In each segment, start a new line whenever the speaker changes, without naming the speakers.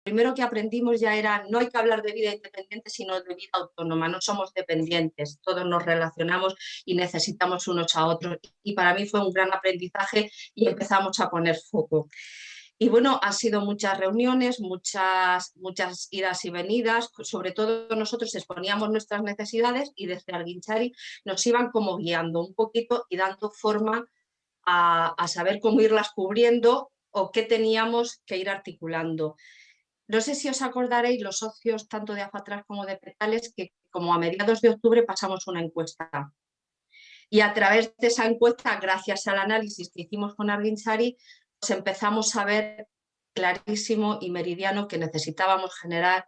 primero que aprendimos ya era no hay que hablar de vida independiente, sino de vida autónoma. No somos dependientes, todos nos relacionamos y necesitamos unos a otros. Y para mí fue un gran aprendizaje y empezamos a poner foco. Y bueno, ha sido muchas reuniones, muchas idas y venidas, sobre todo nosotros exponíamos nuestras necesidades y desde Argintzari nos iban como guiando un poquito y dando forma a saber cómo irlas cubriendo o qué teníamos que ir articulando. No sé si os acordaréis, los socios tanto de AFATRAS como de Petales, que como a mediados de octubre pasamos una encuesta. Y a través de esa encuesta, gracias al análisis que hicimos con Argintzari, pues empezamos a ver clarísimo y meridiano que necesitábamos generar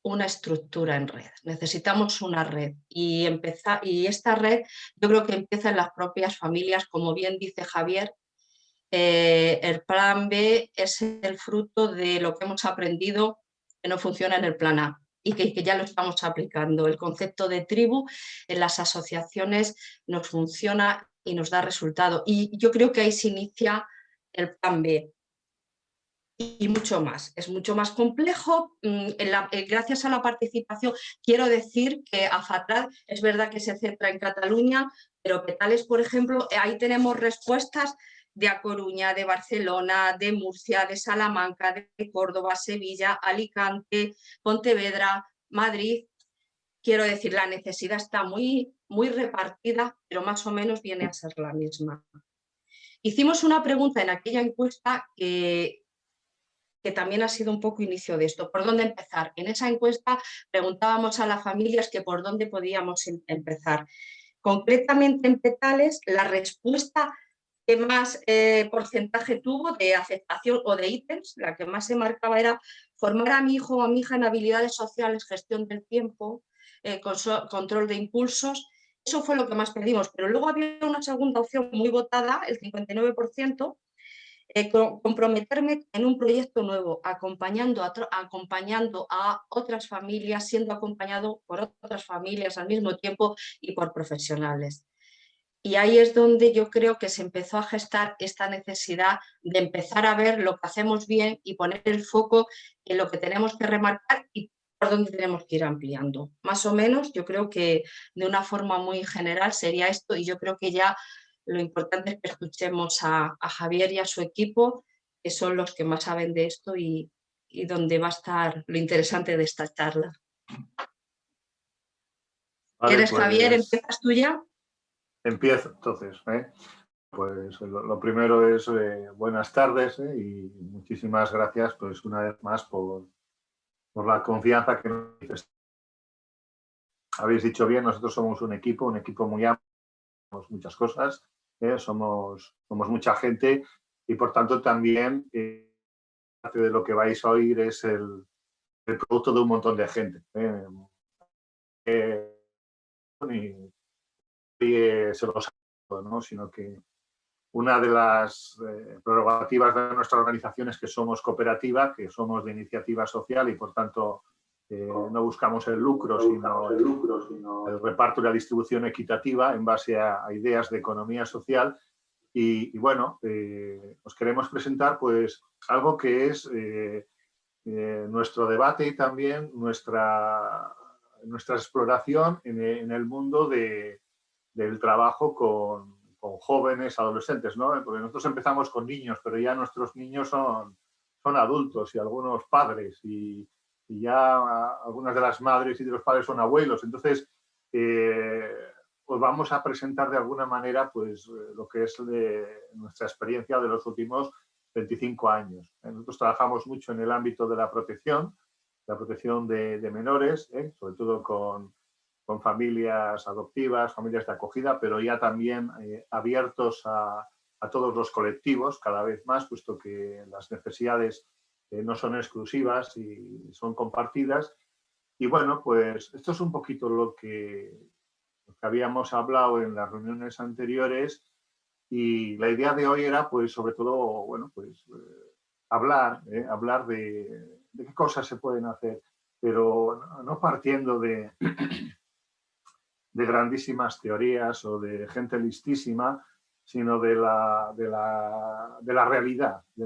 una estructura en red, necesitamos una red y esta red yo creo que empieza en las propias familias, como bien dice Javier. El plan B es el fruto de lo que hemos aprendido que no funciona en el plan A y que ya lo estamos aplicando. El concepto de tribu en las asociaciones nos funciona y nos da resultado. Y yo creo que ahí se inicia el plan B. Y mucho más, es mucho más complejo. Gracias a la participación, quiero decir que AFATRAS es verdad que se centra en Cataluña, pero Petales, por ejemplo, ahí tenemos respuestas de A Coruña, de Barcelona, de Murcia, de Salamanca, de Córdoba, Sevilla, Alicante, Pontevedra, Madrid. Quiero decir, la necesidad está muy repartida, pero más o menos viene a ser la misma. Hicimos una pregunta en aquella encuesta que también ha sido un poco inicio de esto. ¿Por dónde empezar? En esa encuesta preguntábamos a las familias que por dónde podíamos empezar. Concretamente en Petales, la respuesta que más porcentaje tuvo de aceptación o de ítems, la que más se marcaba era formar a mi hijo o a mi hija en habilidades sociales, gestión del tiempo, control de impulsos. Eso fue lo que más pedimos, pero luego había una segunda opción muy votada, el 59%, comprometerme en un proyecto nuevo, acompañando a otras familias, siendo acompañado por otras familias al mismo tiempo y por profesionales. Y ahí es donde yo creo que se empezó a gestar esta necesidad de empezar a ver lo que hacemos bien y poner el foco en lo que tenemos que remarcar y por dónde tenemos que ir ampliando. Más o menos, yo creo que de una forma muy general sería esto, y yo creo que ya lo importante es que escuchemos a Javier y a su equipo, que son los que más saben de esto y donde va a estar lo interesante de esta charla.
Vale,
¿Quieres,
pues,
Javier? ¿Empiezas tú ya?
Empiezo entonces. Pues lo primero es buenas tardes y muchísimas gracias pues una vez más por la confianza que nos manifestáis. Habéis dicho bien, nosotros somos un equipo muy amplio, somos muchas cosas, somos mucha gente y por tanto también parte de lo que vais a oír es el producto de un montón de gente. Y se lo sabe, ¿no? Sino que una de las prerrogativas de nuestra organización es que somos cooperativa, que somos de iniciativa social y por tanto no buscamos el lucro, sino el reparto y la distribución equitativa en base a ideas de economía social. Y bueno, os queremos presentar pues algo que es nuestro debate y también nuestra exploración en el mundo del trabajo con jóvenes, adolescentes, ¿no? Porque nosotros empezamos con niños, pero ya nuestros niños son adultos y algunos padres y ya algunas de las madres y de los padres son abuelos. Entonces, os vamos a presentar de alguna manera pues lo que es nuestra experiencia de los últimos 25 años. Nosotros trabajamos mucho en el ámbito de la protección de menores, sobre todo con familias adoptivas, familias de acogida, pero ya también abiertos a todos los colectivos cada vez más, puesto que las necesidades no son exclusivas y son compartidas. Y bueno, pues esto es un poquito lo que habíamos hablado en las reuniones anteriores y la idea de hoy era, pues, sobre todo, bueno, pues hablar de qué cosas se pueden hacer, pero no partiendo de grandísimas teorías o de gente listísima, sino de la realidad y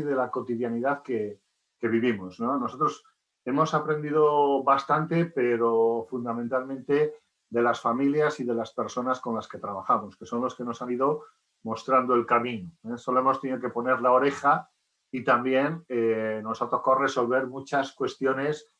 de la cotidianidad que vivimos, ¿no? Nosotros hemos aprendido bastante, pero fundamentalmente de las familias y de las personas con las que trabajamos, que son los que nos han ido mostrando el camino. Solo hemos tenido que poner la oreja y también nos ha tocado resolver muchas cuestiones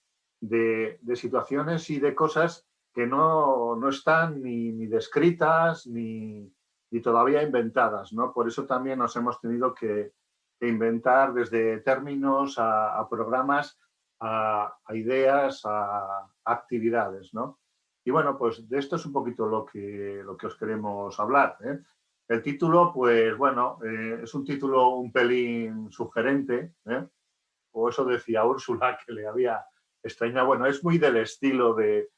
de situaciones y de cosas que no están ni descritas ni todavía inventadas, ¿no? Por eso también nos hemos tenido que inventar desde términos a programas, a ideas, a actividades, ¿no? Y bueno, pues de esto es un poquito lo que os queremos hablar, ¿eh? El título, pues bueno, es un título un pelín sugerente, ¿eh? O eso decía Úrsula, que le había extrañado. Bueno, es muy del estilo de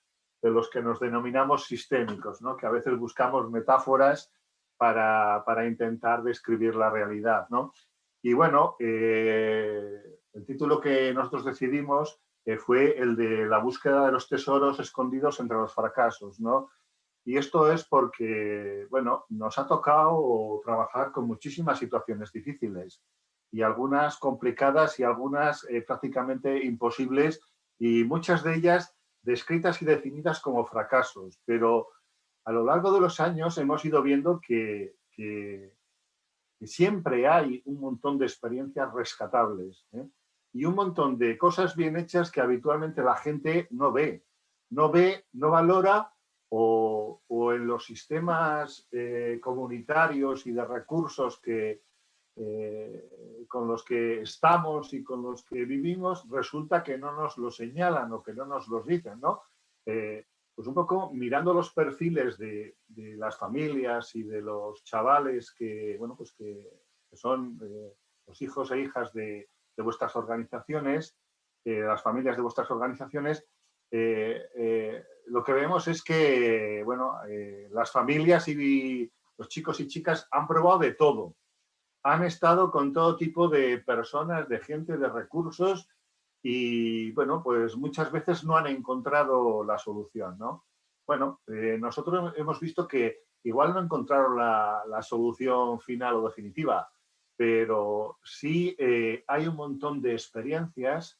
los que nos denominamos sistémicos, ¿no? Que a veces buscamos metáforas para intentar describir la realidad, ¿no? Y bueno, el título que nosotros decidimos fue el de la búsqueda de los tesoros escondidos entre los fracasos, ¿no? Y esto es porque, bueno, nos ha tocado trabajar con muchísimas situaciones difíciles y algunas complicadas y algunas prácticamente imposibles, y muchas de ellas descritas y definidas como fracasos. Pero a lo largo de los años hemos ido viendo que siempre hay un montón de experiencias rescatables, ¿eh? Y un montón de cosas bien hechas que habitualmente la gente no ve, no valora, o en los sistemas comunitarios y de recursos con los que estamos y con los que vivimos, resulta que no nos lo señalan o que no nos los dicen, ¿no? Pues un poco mirando los perfiles de las familias y de los chavales que, bueno, pues que son los hijos e hijas de vuestras organizaciones, las familias de vuestras organizaciones, lo que vemos es que, bueno, las familias y los chicos y chicas han probado de todo. Han estado con todo tipo de personas, de gente, de recursos, y, bueno, pues muchas veces no han encontrado la solución, ¿no? Bueno, nosotros hemos visto que igual no encontraron la solución final o definitiva, pero sí hay un montón de experiencias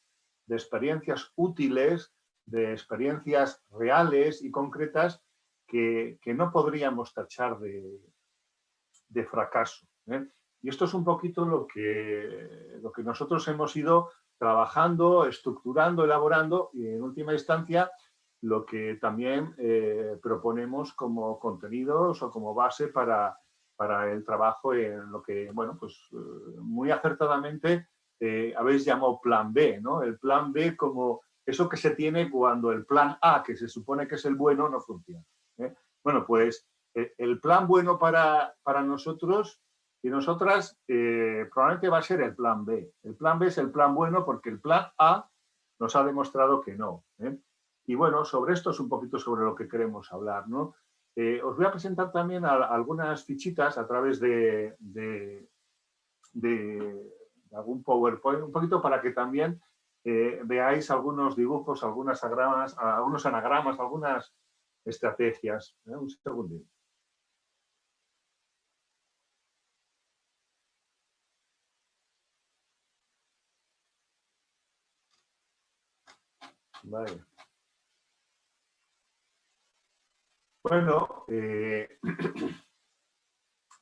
útiles, de experiencias reales y concretas que no podríamos tachar de fracaso, ¿eh? Y esto es un poquito lo que nosotros hemos ido trabajando, estructurando, elaborando, y en última instancia lo que también proponemos como contenidos o como base para el trabajo en lo que, bueno, pues muy acertadamente habéis llamado plan B, ¿no? El plan B como eso que se tiene cuando el plan A, que se supone que es el bueno, no funciona, ¿eh? Bueno, pues el plan bueno para nosotros y nosotras probablemente va a ser el plan B. El plan B es el plan bueno porque el plan A nos ha demostrado que no, ¿eh? Y bueno, sobre esto es un poquito sobre lo que queremos hablar, ¿no? Os voy a presentar también algunas fichitas a través de algún PowerPoint, un poquito para que también veáis algunos dibujos, algunos anagramas, algunas estrategias. Un segundito. Vale. Bueno,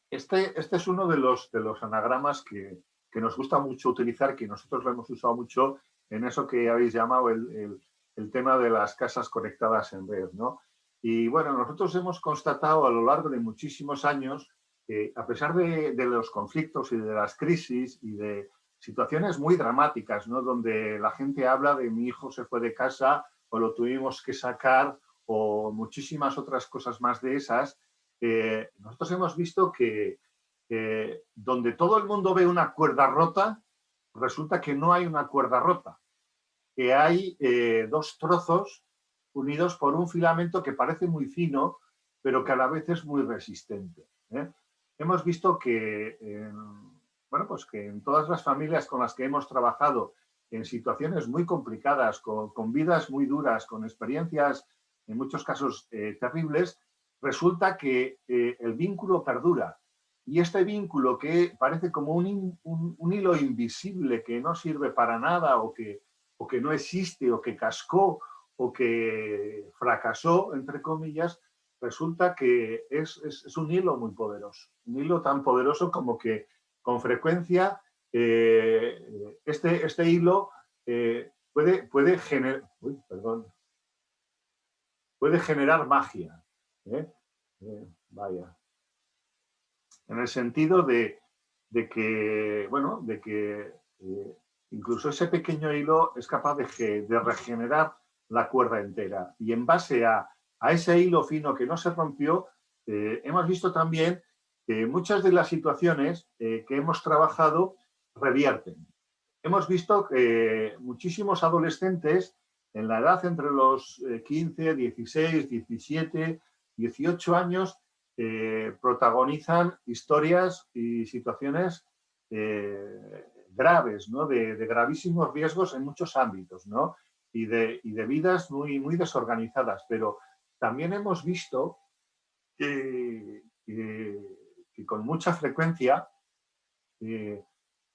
este es uno de los anagramas que nos gusta mucho utilizar, que nosotros lo hemos usado mucho en eso que habéis llamado el tema de las casas conectadas en red, ¿no? Y bueno, nosotros hemos constatado a lo largo de muchísimos años que a pesar de los conflictos y de las crisis y de situaciones muy dramáticas, ¿no? Donde la gente habla de mi hijo se fue de casa o lo tuvimos que sacar o muchísimas otras cosas más de esas, nosotros hemos visto que donde todo el mundo ve una cuerda rota, resulta que no hay una cuerda rota, que hay dos trozos unidos por un filamento que parece muy fino, pero que a la vez es muy resistente, ¿eh? Hemos visto que, bueno, pues que en todas las familias con las que hemos trabajado, en situaciones muy complicadas, con vidas muy duras, con experiencias en muchos casos terribles, resulta que el vínculo perdura Y este vínculo que parece como un hilo invisible que no sirve para nada o que no existe o que cascó o que fracasó, entre comillas, resulta que es un hilo muy poderoso. Un hilo tan poderoso como que con frecuencia este hilo puede generar magia. Vaya. En el sentido de que, bueno, de que incluso ese pequeño hilo es capaz de regenerar la cuerda entera. Y en base a ese hilo fino que no se rompió, hemos visto también que muchas de las situaciones que hemos trabajado revierten. Hemos visto que muchísimos adolescentes en la edad entre los 15, 16, 17, 18 años protagonizan historias y situaciones graves, ¿no? de gravísimos riesgos en muchos ámbitos, ¿no? y de vidas muy, muy desorganizadas. Pero también hemos visto que con mucha frecuencia,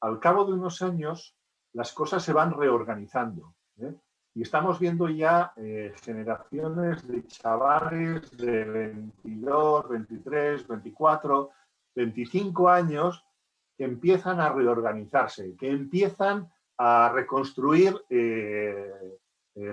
al cabo de unos años, las cosas se van reorganizando. Y estamos viendo ya generaciones de chavales de 22, 23, 24, 25 años que empiezan a reorganizarse, que empiezan a reconstruir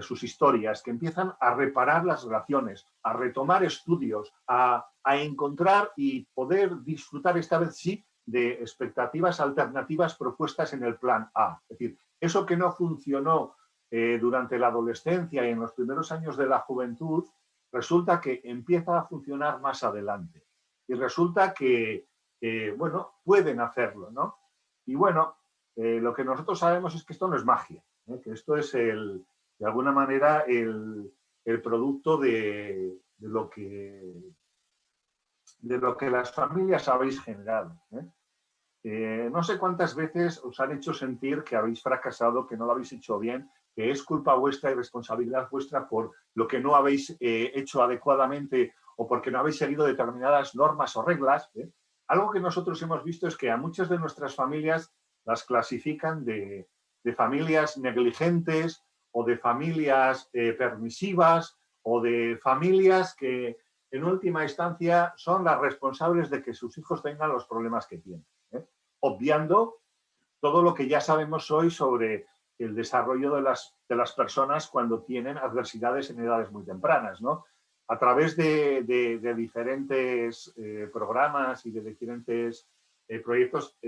sus historias, que empiezan a reparar las relaciones, a retomar estudios, a encontrar y poder disfrutar esta vez sí de expectativas alternativas propuestas en el plan A. Es decir, eso que no funcionó durante la adolescencia y en los primeros años de la juventud, resulta que empieza a funcionar más adelante. Y resulta que, bueno, pueden hacerlo, ¿no? Y bueno, lo que nosotros sabemos es que esto no es magia, que esto es, de alguna manera, el producto de lo que las familias habéis generado. No sé cuántas veces os han hecho sentir que habéis fracasado, que no lo habéis hecho bien, que es culpa vuestra y responsabilidad vuestra por lo que no habéis hecho adecuadamente o porque no habéis seguido determinadas normas o reglas. Algo que nosotros hemos visto es que a muchas de nuestras familias las clasifican de familias negligentes o de familias permisivas o de familias que en última instancia son las responsables de que sus hijos tengan los problemas que tienen, obviando todo lo que ya sabemos hoy sobre el desarrollo de las personas cuando tienen adversidades en edades muy tempranas, ¿no? A través de diferentes programas y de diferentes proyectos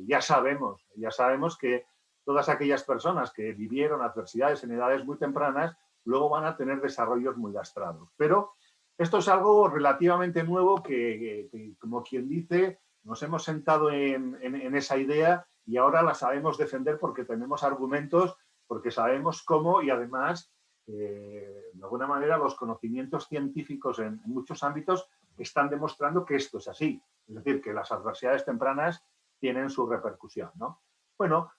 ya sabemos que todas aquellas personas que vivieron adversidades en edades muy tempranas luego van a tener desarrollos muy lastrados. Pero esto es algo relativamente nuevo que como quien dice, nos hemos sentado en esa idea y ahora la sabemos defender porque tenemos argumentos, porque sabemos cómo y además, de alguna manera, los conocimientos científicos en muchos ámbitos están demostrando que esto es así. Es decir, que las adversidades tempranas tienen su repercusión, ¿no? Bueno,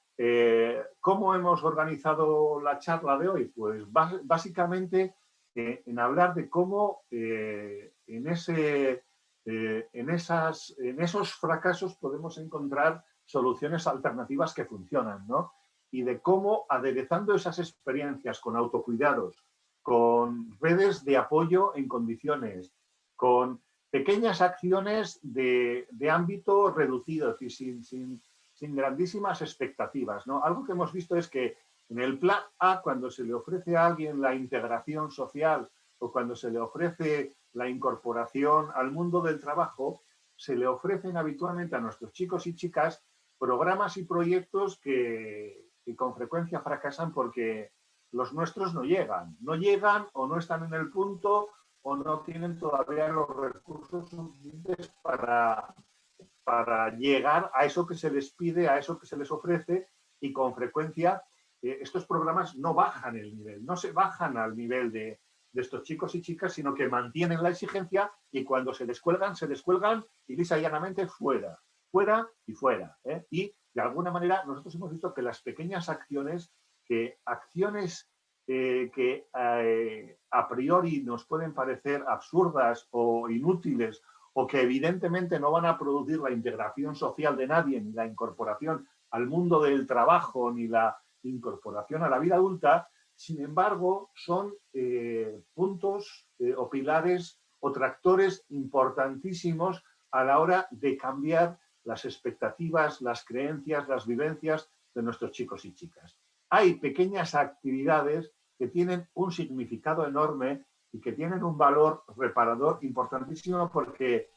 ¿cómo hemos organizado la charla de hoy? Pues básicamente en hablar de cómo en esos fracasos podemos encontrar soluciones alternativas que funcionan, ¿no? Y de cómo, aderezando esas experiencias con autocuidados, con redes de apoyo en condiciones, con pequeñas acciones de ámbito reducido, es decir, sin grandísimas expectativas, ¿no? Algo que hemos visto es que en el plan A, cuando se le ofrece a alguien la integración social o cuando se le ofrece la incorporación al mundo del trabajo, se le ofrecen habitualmente a nuestros chicos y chicas programas y proyectos que con frecuencia fracasan porque los nuestros no llegan o no están en el punto o no tienen todavía los recursos suficientes para llegar a eso que se les pide, a eso que se les ofrece, y con frecuencia estos programas no bajan el nivel, no se bajan al nivel de estos chicos y chicas, sino que mantienen la exigencia y cuando se descuelgan y lisa y llanamente fuera y fuera. Y de alguna manera nosotros hemos visto que las pequeñas acciones, que a priori nos pueden parecer absurdas o inútiles o que evidentemente no van a producir la integración social de nadie, ni la incorporación al mundo del trabajo, ni la incorporación a la vida adulta, sin embargo, son puntos o pilares o tractores importantísimos a la hora de cambiar las expectativas, las creencias, las vivencias de nuestros chicos y chicas. Hay pequeñas actividades que tienen un significado enorme y que tienen un valor reparador importantísimo porque,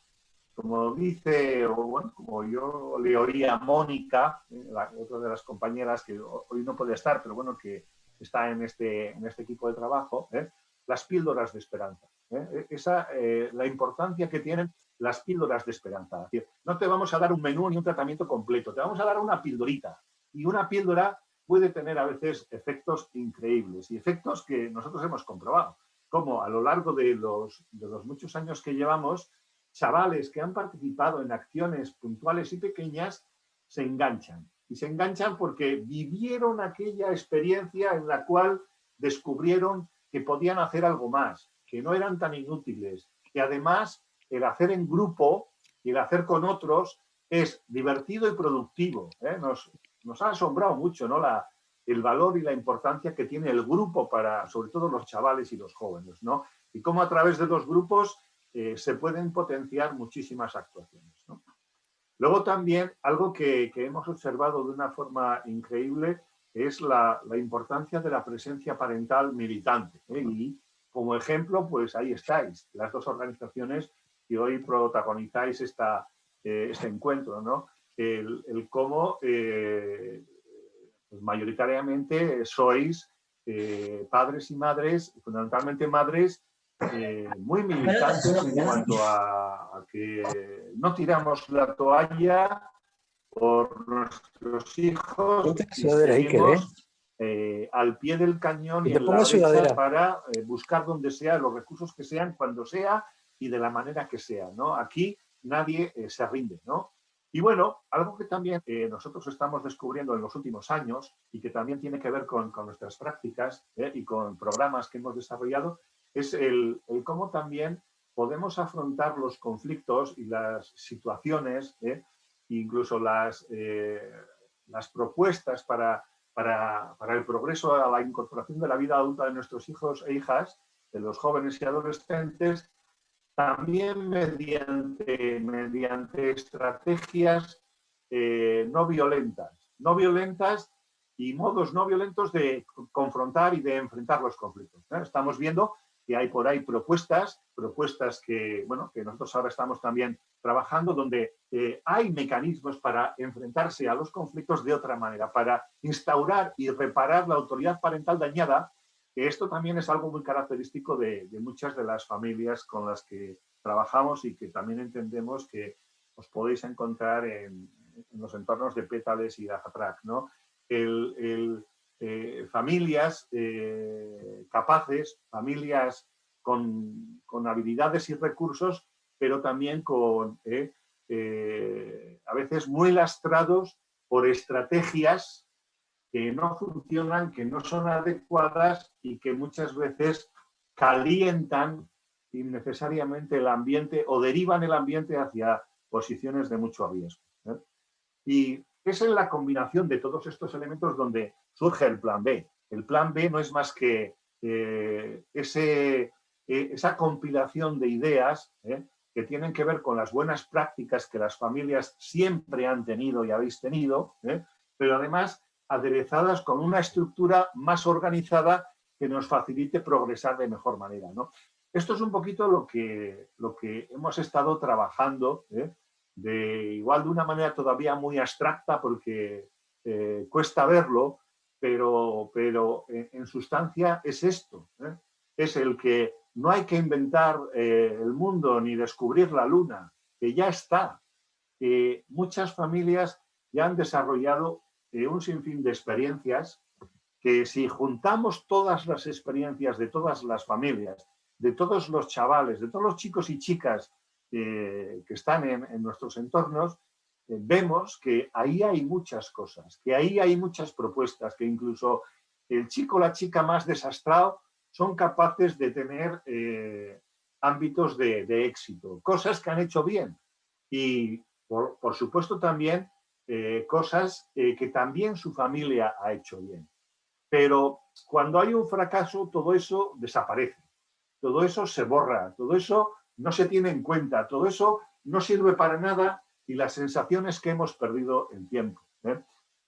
como dice, o bueno, como yo le oía a Mónica, otra de las compañeras que hoy no puede estar, pero bueno, que está en este equipo de trabajo, las píldoras de esperanza. La importancia que tienen las píldoras de esperanza. Es decir, no te vamos a dar un menú ni un tratamiento completo, te vamos a dar una píldorita. Y una píldora puede tener a veces efectos increíbles y efectos que nosotros hemos comprobado, como a lo largo de los muchos años que llevamos, chavales que han participado en acciones puntuales y pequeñas se enganchan. Y se enganchan porque vivieron aquella experiencia en la cual descubrieron que podían hacer algo más, que no eran tan inútiles, que además el hacer en grupo y el hacer con otros es divertido y productivo. Nos ha asombrado mucho, ¿no? El valor y la importancia que tiene el grupo para, sobre todo, los chavales y los jóvenes, ¿no? Y cómo a través de los grupos se pueden potenciar muchísimas actuaciones, ¿no? Luego también algo que hemos observado de una forma increíble es la importancia de la presencia parental militante. Y como ejemplo, pues ahí estáis, las dos organizaciones que hoy protagonizáis este encuentro, ¿no? El cómo pues mayoritariamente sois padres y madres, fundamentalmente madres, muy militantes en cuanto a que no tiramos la toalla por nuestros hijos y seguimos al pie del cañón y en la brecha para buscar donde sea, los recursos que sean, cuando sea y de la manera que sea, ¿no? Aquí nadie se rinde, ¿no? Y bueno, algo que también nosotros estamos descubriendo en los últimos años y que también tiene que ver con nuestras prácticas y con programas que hemos desarrollado es el cómo también podemos afrontar los conflictos y las situaciones, incluso las propuestas para el progreso a la incorporación de la vida adulta de nuestros hijos e hijas, de los jóvenes y adolescentes, también mediante estrategias no violentas y modos no violentos de confrontar y de enfrentar los conflictos. Estamos viendo que hay por ahí propuestas que, bueno, que nosotros ahora estamos también trabajando, donde hay mecanismos para enfrentarse a los conflictos de otra manera, para instaurar y reparar la autoridad parental dañada, que esto también es algo muy característico de muchas de las familias con las que trabajamos y que también entendemos que os podéis encontrar en los entornos de Pétales y de Ajatrac, ¿no? Familias capaces, familias con habilidades y recursos, pero también a veces muy lastrados por estrategias que no funcionan, que no son adecuadas y que muchas veces calientan innecesariamente el ambiente o derivan el ambiente hacia posiciones de mucho riesgo. Y es en la combinación de todos estos elementos donde surge el plan B. El plan B no es más que esa compilación de ideas que tienen que ver con las buenas prácticas que las familias siempre han tenido y habéis tenido, pero además aderezadas con una estructura más organizada que nos facilite progresar de mejor manera, ¿no? Esto es un poquito lo que hemos estado trabajando, igual de una manera todavía muy abstracta porque cuesta verlo, pero en sustancia es esto, es el que no hay que inventar el mundo ni descubrir la luna, que ya está. Muchas familias ya han desarrollado un sinfín de experiencias que si juntamos todas las experiencias de todas las familias, de todos los chavales, de todos los chicos y chicas que están en nuestros entornos, vemos que ahí hay muchas cosas, que ahí hay muchas propuestas, que incluso el chico o la chica más desastrado son capaces de tener ámbitos de éxito, cosas que han hecho bien y, por supuesto, también cosas que también su familia ha hecho bien. Pero cuando hay un fracaso, todo eso desaparece, todo eso se borra, todo eso no se tiene en cuenta, todo eso no sirve para nada y la sensación es que hemos perdido el tiempo.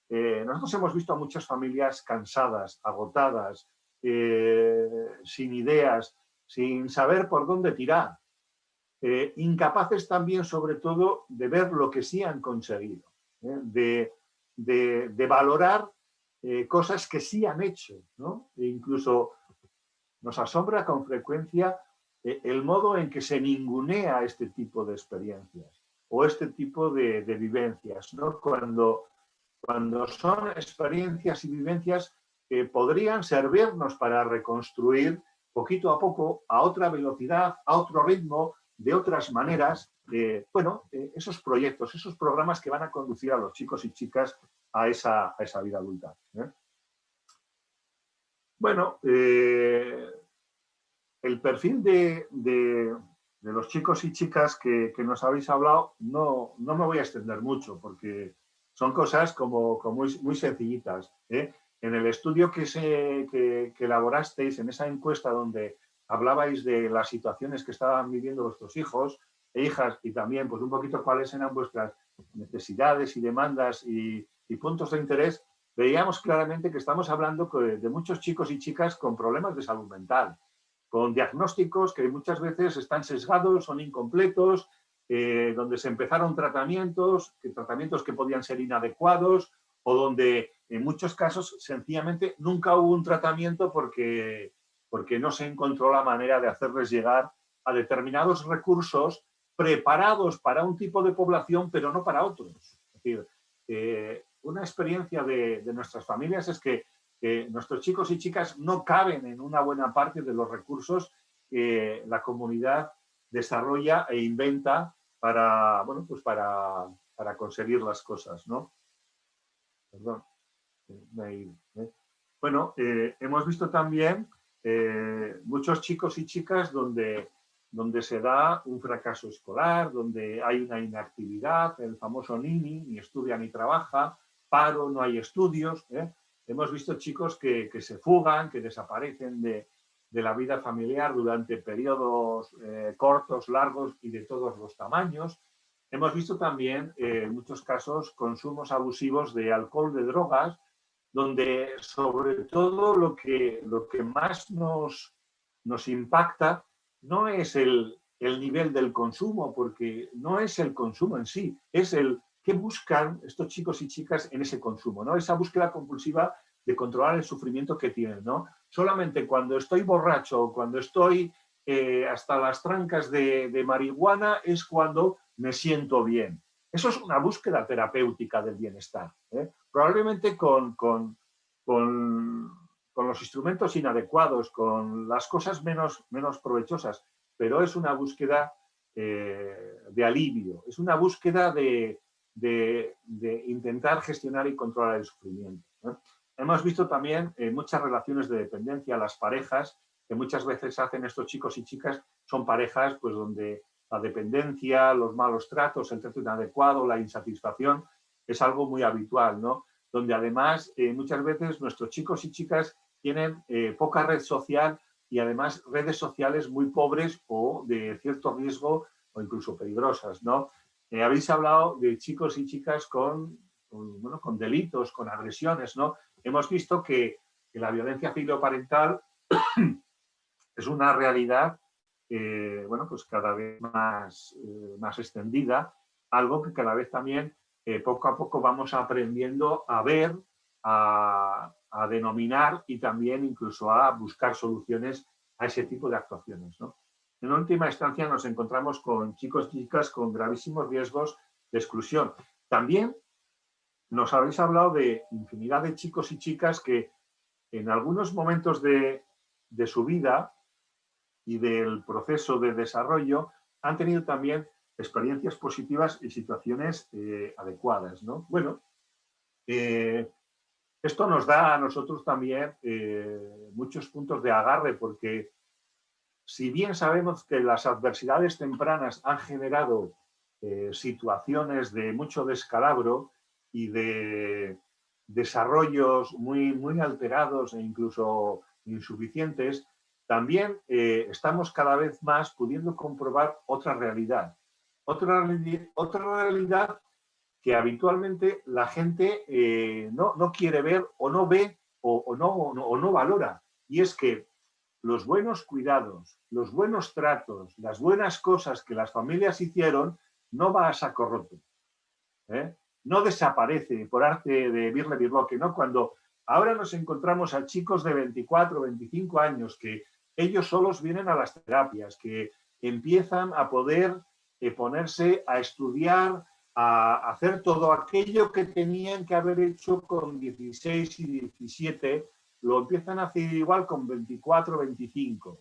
Nosotros hemos visto a muchas familias cansadas, agotadas, sin ideas, sin saber por dónde tirar, incapaces también, sobre todo, de ver lo que sí han conseguido, de valorar cosas que sí han hecho, ¿no? E incluso nos asombra con frecuencia el modo en que se ningunea este tipo de experiencias o este tipo de vivencias, ¿no? Cuando son experiencias y vivencias que podrían servirnos para reconstruir poquito a poco, a otra velocidad, a otro ritmo, de otras maneras, esos proyectos, esos programas que van a conducir a los chicos y chicas a esa vida adulta. Bueno, el perfil de los chicos y chicas que nos habéis hablado no me voy a extender mucho porque son cosas como muy sencillitas. En el estudio que elaborasteis, en esa encuesta donde hablabais de las situaciones que estaban viviendo vuestros hijos e hijas y también pues un poquito cuáles eran vuestras necesidades y demandas y puntos de interés, veíamos claramente que estamos hablando de muchos chicos y chicas con problemas de salud mental, con diagnósticos que muchas veces están sesgados, son incompletos, donde se empezaron tratamientos que podían ser inadecuados o donde en muchos casos sencillamente nunca hubo un tratamiento porque no se encontró la manera de hacerles llegar a determinados recursos preparados para un tipo de población, pero no para otros. Es decir, una experiencia de nuestras familias es que nuestros chicos y chicas no caben en una buena parte de los recursos que la comunidad desarrolla e inventa para conseguir las cosas, ¿no? Perdón, me he ido, Bueno, hemos visto también muchos chicos y chicas donde se da un fracaso escolar, donde hay una inactividad, el famoso ni estudia ni trabaja, paro, no hay estudios. Hemos visto chicos que se fugan, que desaparecen de la vida familiar durante periodos cortos, largos y de todos los tamaños. Hemos visto también, en muchos casos, consumos abusivos de alcohol, de drogas, donde sobre todo lo que más nos impacta no es el nivel del consumo, porque no es el consumo en sí, es el qué buscan estos chicos y chicas en ese consumo, ¿no? Esa búsqueda compulsiva de controlar el sufrimiento que tienen, ¿no? Solamente cuando estoy borracho, cuando estoy hasta las trancas de marihuana, es cuando me siento bien. Eso es una búsqueda terapéutica del bienestar. Probablemente con los instrumentos inadecuados, con las cosas menos provechosas, pero es una búsqueda de alivio, es una búsqueda de intentar gestionar y controlar el sufrimiento. Hemos visto también muchas relaciones de dependencia, las parejas que muchas veces hacen estos chicos y chicas, son parejas pues, donde la dependencia, los malos tratos, el trato inadecuado, la insatisfacción, es algo muy habitual, ¿no? Donde además muchas veces nuestros chicos y chicas tienen poca red social y además redes sociales muy pobres o de cierto riesgo o incluso peligrosas, ¿no? Habéis hablado de chicos y chicas con delitos, con agresiones, ¿no? Hemos visto que la violencia filoparental es una realidad pues cada vez más extendida, algo que cada vez también poco a poco vamos aprendiendo a ver, a denominar y también incluso a buscar soluciones a ese tipo de actuaciones, ¿no? En última instancia nos encontramos con chicos y chicas con gravísimos riesgos de exclusión. También nos habéis hablado de infinidad de chicos y chicas que en algunos momentos de su vida y del proceso de desarrollo han tenido también experiencias positivas y situaciones adecuadas, ¿no? Bueno, esto nos da a nosotros también muchos puntos de agarre porque si bien sabemos que las adversidades tempranas han generado situaciones de mucho descalabro y de desarrollos muy alterados e incluso insuficientes, también estamos cada vez más pudiendo comprobar otra realidad. Otra realidad que habitualmente la gente no quiere ver o no ve o no valora. Y es que los buenos cuidados, los buenos tratos, las buenas cosas que las familias hicieron, no va a saco roto. No desaparece por arte de Birle Birloque, ¿no? Cuando ahora nos encontramos a chicos de 24, 25 años que ellos solos vienen a las terapias, que empiezan a poder ponerse a estudiar, a hacer todo aquello que tenían que haber hecho con 16 y 17, lo empiezan a hacer igual con 24, 25.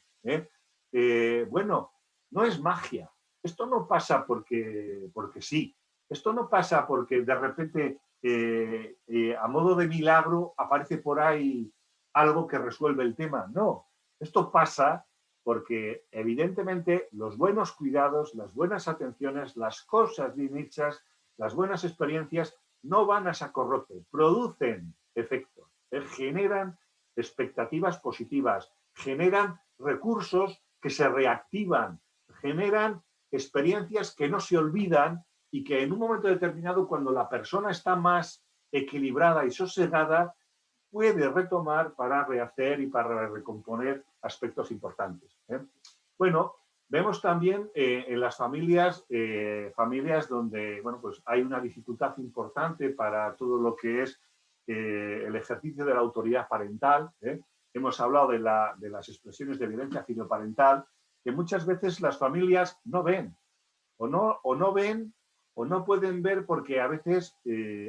Bueno, no es magia. Esto no pasa porque sí. Esto no pasa porque de repente, a modo de milagro, aparece por ahí algo que resuelve el tema. No, esto pasa porque evidentemente los buenos cuidados, las buenas atenciones, las cosas bien hechas, las buenas experiencias no van a saco roto, producen efectos, generan expectativas positivas, generan recursos que se reactivan, generan experiencias que no se olvidan y que en un momento determinado, cuando la persona está más equilibrada y sosegada, puede retomar para rehacer y para recomponer aspectos importantes. Bueno, vemos también en las familias, familias donde bueno, pues hay una dificultad importante para todo lo que es el ejercicio de la autoridad parental. Hemos hablado de las expresiones de violencia filoparental, que muchas veces las familias no ven, o no ven o no pueden ver porque a veces,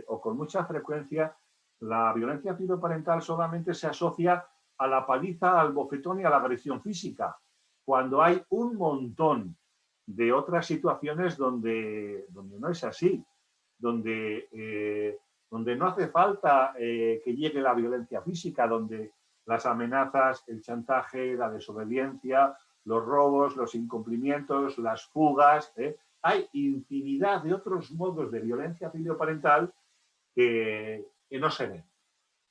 o con mucha frecuencia, la violencia filoparental solamente se asocia a la paliza, al bofetón y a la agresión física, cuando hay un montón de otras situaciones donde no es así, donde no hace falta que llegue la violencia física, donde las amenazas, el chantaje, la desobediencia, los robos, los incumplimientos, las fugas, hay infinidad de otros modos de violencia filoparental que no se ven.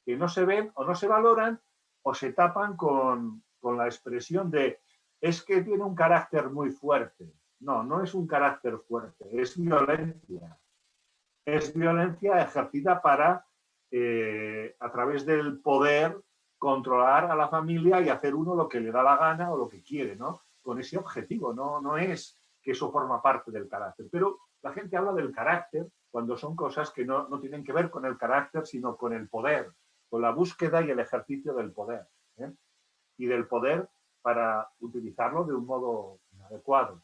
Que no se ven o no se valoran o se tapan con la expresión de es que tiene un carácter muy fuerte. No, no es un carácter fuerte, es violencia. Es violencia ejercida para, a través del poder, controlar a la familia y hacer uno lo que le da la gana o lo que quiere, ¿no? Con ese objetivo, no es que eso forma parte del carácter. Pero la gente habla del carácter cuando son cosas que no tienen que ver con el carácter, sino con el poder, con la búsqueda y el ejercicio del poder. Y del poder para utilizarlo de un modo adecuado.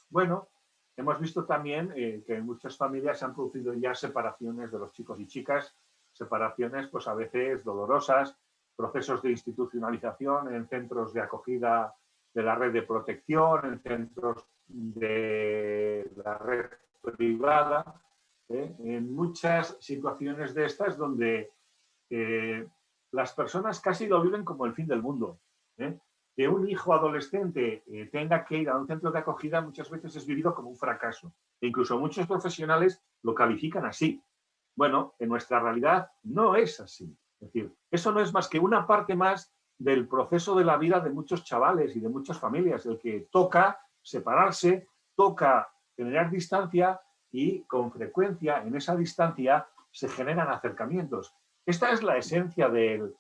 Bueno, hemos visto también que en muchas familias se han producido ya separaciones de los chicos y chicas, separaciones pues a veces dolorosas, procesos de institucionalización en centros de acogida de la red de protección, en centros de la red privada, en muchas situaciones de estas donde las personas casi lo viven como el fin del mundo. Que un hijo adolescente tenga que ir a un centro de acogida muchas veces es vivido como un fracaso. E incluso muchos profesionales lo califican así. Bueno, en nuestra realidad no es así. Es decir, eso no es más que una parte más del proceso de la vida de muchos chavales y de muchas familias, el que toca separarse, toca generar distancia y con frecuencia en esa distancia se generan acercamientos. Esta es la esencia del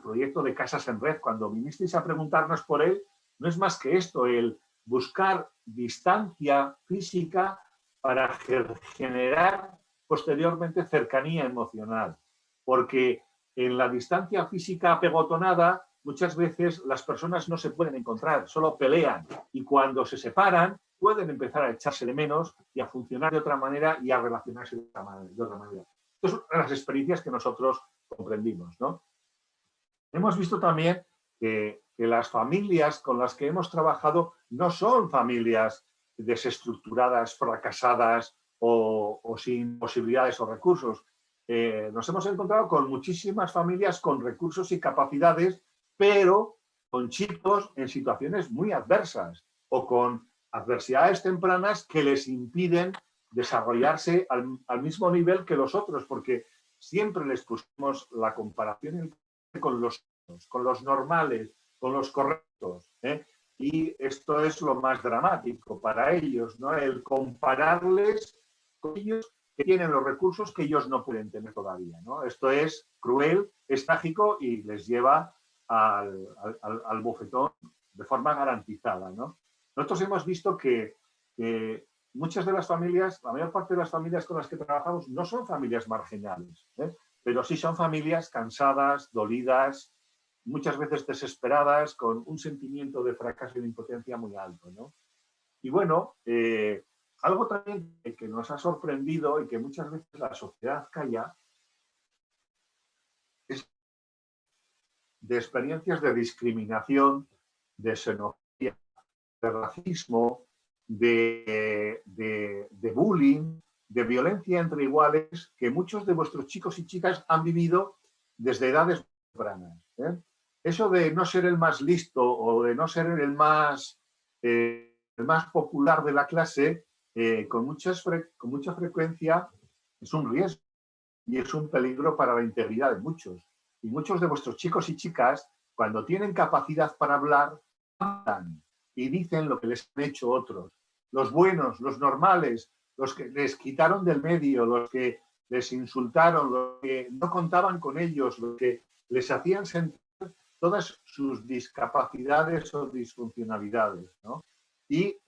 proyecto de Casas en Red. Cuando vinisteis a preguntarnos por él, no es más que esto, el buscar distancia física para generar posteriormente cercanía emocional. Porque en la distancia física apegotonada, muchas veces las personas no se pueden encontrar, solo pelean. Y cuando se separan, pueden empezar a echarse de menos y a funcionar de otra manera y a relacionarse de otra manera. Estas son las experiencias que nosotros comprendimos, ¿no? Hemos visto también que las familias con las que hemos trabajado no son familias desestructuradas, fracasadas o sin posibilidades o recursos. Nos hemos encontrado con muchísimas familias con recursos y capacidades, pero con chicos en situaciones muy adversas o con adversidades tempranas que les impiden desarrollarse al mismo nivel que los otros, porque siempre les pusimos la comparación con los normales, con los correctos, ¿eh? Y esto es lo más dramático para ellos, ¿no? El compararles con ellos que tienen los recursos que ellos no pueden tener todavía, ¿no? Esto es cruel, es trágico y les lleva al bofetón de forma garantizada, ¿no? Nosotros hemos visto que muchas de las familias, la mayor parte de las familias con las que trabajamos no son familias marginales, ¿eh? Pero sí son familias cansadas, dolidas, muchas veces desesperadas, con un sentimiento de fracaso y de impotencia muy alto, ¿no? Y bueno, algo también que nos ha sorprendido y que muchas veces la sociedad calla es de experiencias de discriminación, de xenofobia, de racismo, de bullying, de violencia entre iguales que muchos de vuestros chicos y chicas han vivido desde edades tempranas, ¿eh? Eso de no ser el más listo o de no ser el más popular de la clase, con mucha frecuencia es un riesgo y es un peligro para la integridad de muchos. Y muchos de vuestros chicos y chicas, cuando tienen capacidad para hablar, hablan y dicen lo que les han hecho otros. Los buenos, los normales, los que les quitaron del medio, los que les insultaron, los que no contaban con ellos, los que les hacían sentir todas sus discapacidades o disfuncionalidades, ¿no? Y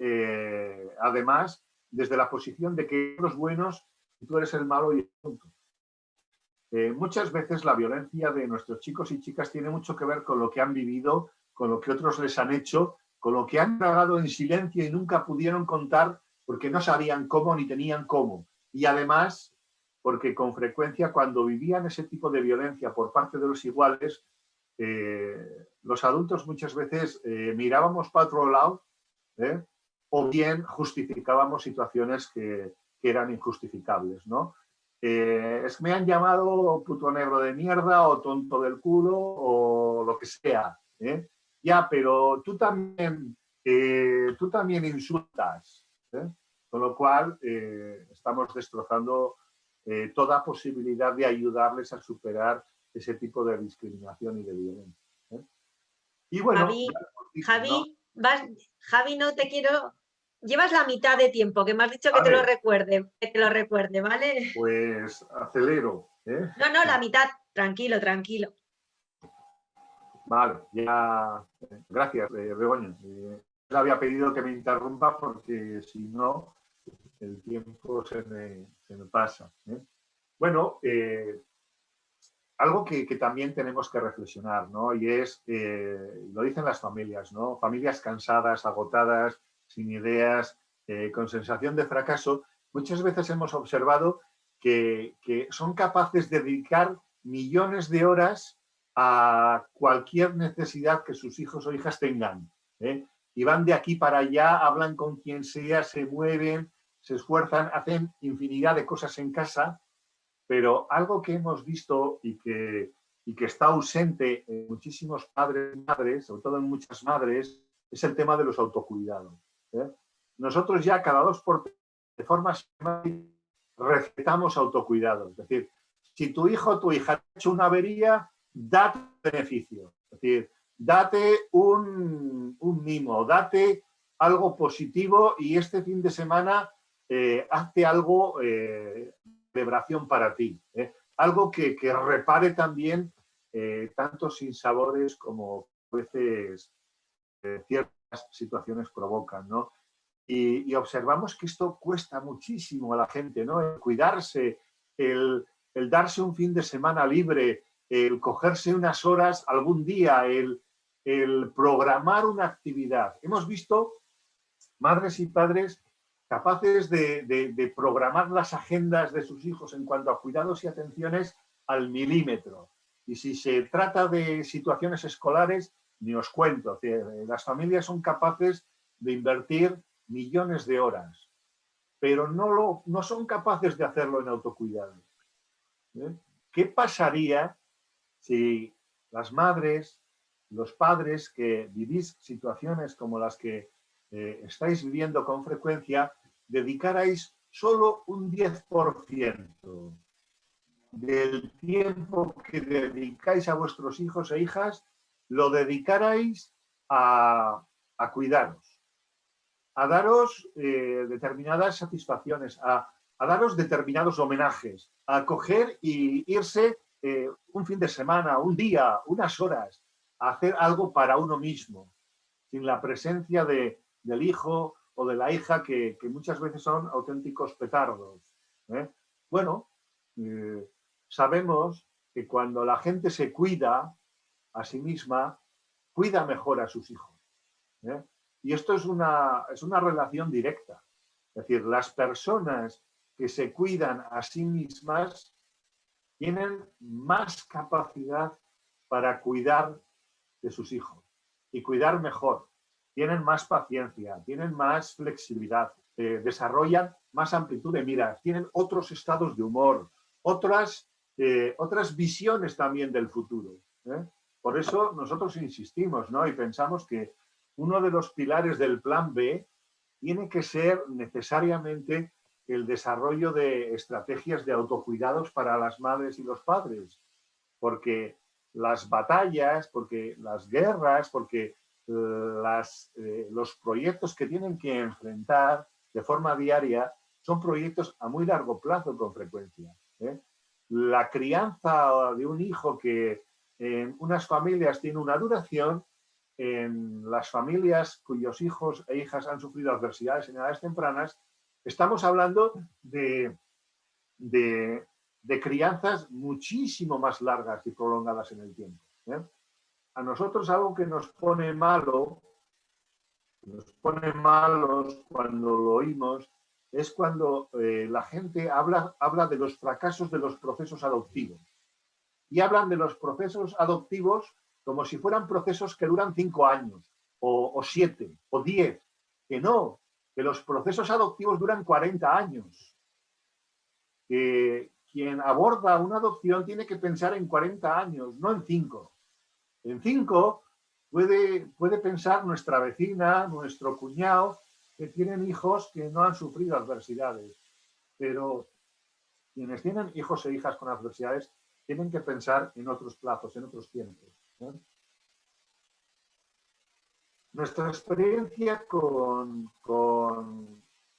además, desde la posición de que los buenos y tú eres el malo y el tonto. Muchas veces la violencia de nuestros chicos y chicas tiene mucho que ver con lo que han vivido, con lo que otros les han hecho, con lo que han tragado en silencio y nunca pudieron contar porque no sabían cómo ni tenían cómo. Y además, porque con frecuencia cuando vivían ese tipo de violencia por parte de los iguales, los adultos muchas veces mirábamos para otro lado, o bien justificábamos situaciones que eran injustificables, ¿no? Es que me han llamado puto negro de mierda o tonto del culo o lo que sea, ¿eh? Ya, pero tú también insultas, ¿eh? Con lo cual estamos destrozando toda posibilidad de ayudarles a superar ese tipo de discriminación y de violencia, ¿eh? Y bueno,
Javi, Javi, no te quiero. Llevas la mitad de tiempo, que me has dicho que te lo recuerde, ¿vale?
Pues acelero, ¿eh?
No, la mitad. Tranquilo, tranquilo.
Vale, ya. Gracias, Begoña. Le había pedido que me interrumpa porque si no, el tiempo se me pasa, ¿eh? Bueno, algo que también tenemos que reflexionar, ¿no? Y es, lo dicen las familias, ¿no? Familias cansadas, agotadas, sin ideas, con sensación de fracaso. Muchas veces hemos observado que son capaces de dedicar millones de horas a cualquier necesidad que sus hijos o hijas tengan, ¿eh? Y van de aquí para allá, hablan con quien sea, se mueven, se esfuerzan, hacen infinidad de cosas en casa, pero algo que hemos visto y que está ausente en muchísimos padres y madres, sobre todo en muchas madres, es el tema de los autocuidados, ¿eh? Nosotros ya cada 2x3, de forma sistemática, recetamos autocuidado. Es decir, si tu hijo o tu hija ha hecho una avería, date un beneficio. Es decir, date un mimo, date algo positivo y este fin de semana hazte algo celebración para ti, ¿eh? Algo que repare también tantos sinsabores como a veces ciertas situaciones provocan, ¿no? Y observamos que esto cuesta muchísimo a la gente, ¿no? El cuidarse, el darse un fin de semana libre, el cogerse unas horas algún día, el programar una actividad. Hemos visto madres y padres capaces de programar las agendas de sus hijos en cuanto a cuidados y atenciones al milímetro. Y si se trata de situaciones escolares, ni os cuento. Las familias son capaces de invertir millones de horas, pero no son capaces de hacerlo en autocuidado, ¿eh? ¿Qué pasaría si las madres, los padres que vivís situaciones como las que estáis viviendo con frecuencia, dedicarais solo un 10% del tiempo que dedicáis a vuestros hijos e hijas, lo dedicarais a cuidaros, a daros determinadas satisfacciones, a daros determinados homenajes, a coger y irse un fin de semana, un día, unas horas, a hacer algo para uno mismo, sin la presencia del hijo o de la hija que muchas veces son auténticos petardos. Bueno, sabemos que cuando la gente se cuida a sí misma, cuida mejor a sus hijos. Y esto es una relación directa. Es decir, las personas que se cuidan a sí mismas tienen más capacidad para cuidar de sus hijos y cuidar mejor. Tienen más paciencia, tienen más flexibilidad, desarrollan más amplitud de miras, tienen otros estados de humor, otras visiones también del futuro. Por eso nosotros insistimos, ¿no? Y pensamos que uno de los pilares del plan B tiene que ser necesariamente el desarrollo de estrategias de autocuidados para las madres y los padres, porque las batallas, porque las guerras, porque los proyectos que tienen que enfrentar de forma diaria son proyectos a muy largo plazo con frecuencia. La crianza de un hijo que en unas familias tiene una duración, en las familias cuyos hijos e hijas han sufrido adversidades en edades tempranas, estamos hablando de crianzas muchísimo más largas y prolongadas en el tiempo. A nosotros algo que nos pone malos cuando lo oímos, es cuando la gente habla de los fracasos de los procesos adoptivos. Y hablan de los procesos adoptivos como si fueran procesos que duran 5 años, o 7, o 10. Que no, que los procesos adoptivos duran 40 años. Que quien aborda una adopción tiene que pensar en 40 años, no en 5. En 5 puede pensar nuestra vecina, nuestro cuñado, que tienen hijos que no han sufrido adversidades. Pero quienes tienen hijos e hijas con adversidades tienen que pensar en otros plazos, en otros tiempos. Nuestra experiencia con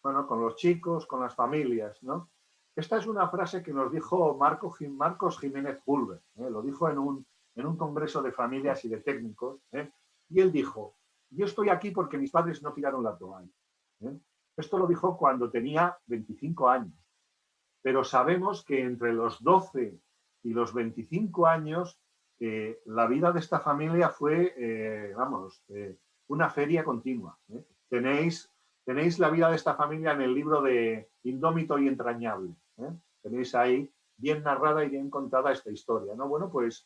los chicos, con las familias, ¿no? Esta es una frase que nos dijo Marcos Jiménez Pulver, lo dijo en un congreso de familias y de técnicos, y él dijo: yo estoy aquí porque mis padres no tiraron la toalla. Esto lo dijo cuando tenía 25 años, pero sabemos que entre los 12 y los 25 años la vida de esta familia fue, una feria continua. Tenéis la vida de esta familia en el libro de Indómito y Entrañable. Tenéis ahí bien narrada y bien contada esta historia, ¿no? Bueno, pues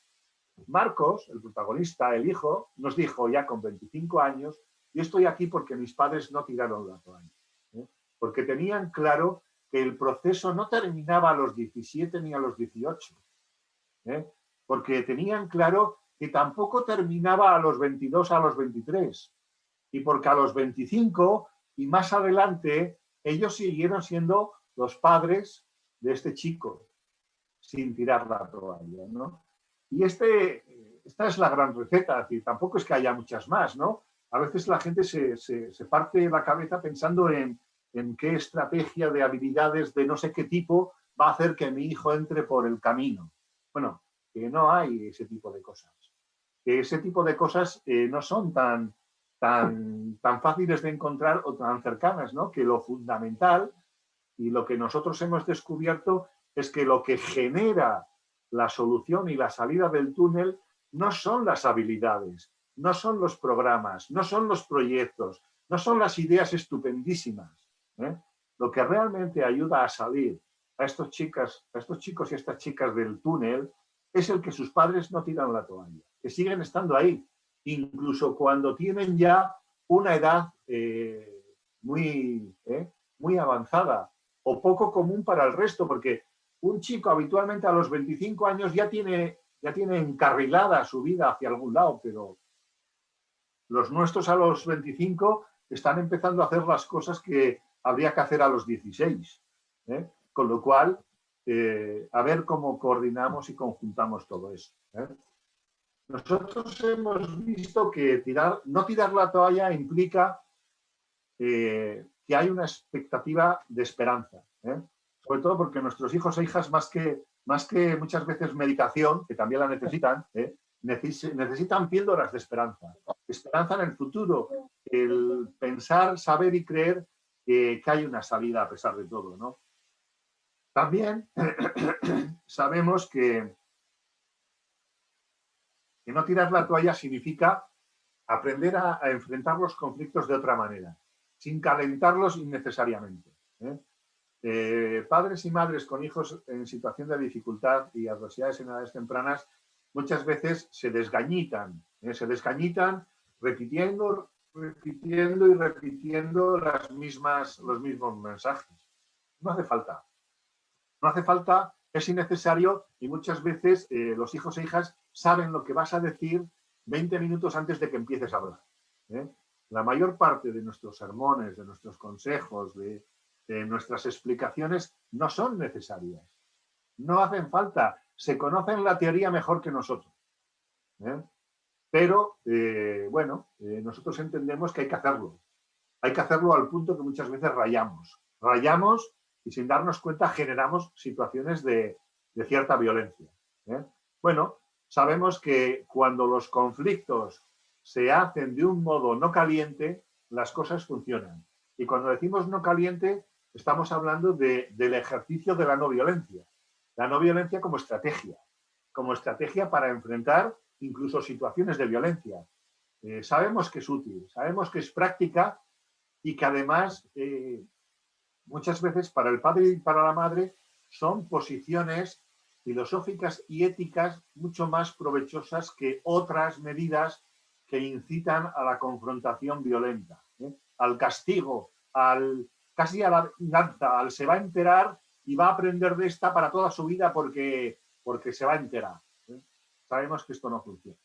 Marcos, el protagonista, el hijo, nos dijo ya con 25 años: yo estoy aquí porque mis padres no tiraron la toalla. Porque tenían claro que el proceso no terminaba a los 17 ni a los 18. Porque tenían claro que tampoco terminaba a los 22, a los 23. Y porque a los 25 y más adelante ellos siguieron siendo los padres de este chico, sin tirar la toalla, ¿no? Y esta es la gran receta, es decir, tampoco es que haya muchas más, ¿no? A veces la gente se parte la cabeza pensando en qué estrategia de habilidades de no sé qué tipo va a hacer que mi hijo entre por el camino. Bueno, que no hay ese tipo de cosas. Que ese tipo de cosas no son tan fáciles de encontrar o tan cercanas, ¿no? Que lo fundamental y lo que nosotros hemos descubierto es que lo que genera la solución y la salida del túnel no son las habilidades, no son los programas, no son los proyectos, no son las ideas estupendísimas. Lo que realmente ayuda a salir a estos chicos y a estas chicas del túnel es el que sus padres no tiran la toalla, que siguen estando ahí, incluso cuando tienen ya una edad muy avanzada o poco común para el resto, porque un chico habitualmente a los 25 años ya tiene encarrilada su vida hacia algún lado, pero Los nuestros a los 25 están empezando a hacer las cosas que habría que hacer a los 16. Con lo cual, a ver cómo coordinamos y conjuntamos todo eso. Nosotros hemos visto que no tirar la toalla implica que hay una expectativa de esperanza. Sobre todo porque nuestros hijos e hijas, más que muchas veces medicación, que también la necesitan, necesitan píldoras de esperanza. Esperanza en el futuro, el pensar, saber y creer que hay una salida a pesar de todo, ¿no? También sabemos que no tirar la toalla significa aprender a enfrentar los conflictos de otra manera, sin calentarlos innecesariamente. Padres y madres con hijos en situación de dificultad y adversidades en edades tempranas muchas veces se desgañitan repitiendo y repitiendo los mismos mensajes. No hace falta. No hace falta, es innecesario y muchas veces los hijos e hijas saben lo que vas a decir 20 minutos antes de que empieces a hablar. La mayor parte de nuestros sermones, de nuestros consejos, de nuestras explicaciones no son necesarias. No hacen falta. Se conocen la teoría mejor que nosotros. Pero, nosotros entendemos que hay que hacerlo. Hay que hacerlo al punto que muchas veces rayamos. Rayamos y sin darnos cuenta generamos situaciones de cierta violencia. Bueno, sabemos que cuando los conflictos se hacen de un modo no caliente, las cosas funcionan. Y cuando decimos no caliente, estamos hablando del ejercicio de la no violencia. La no violencia como estrategia para enfrentar incluso situaciones de violencia. Sabemos que es útil, sabemos que es práctica y que además muchas veces para el padre y para la madre son posiciones filosóficas y éticas mucho más provechosas que otras medidas que incitan a la confrontación violenta, al castigo, casi a la venganza, al se va a enterar y va a aprender de esta para toda su vida porque se va a enterar. Sabemos que esto no funciona.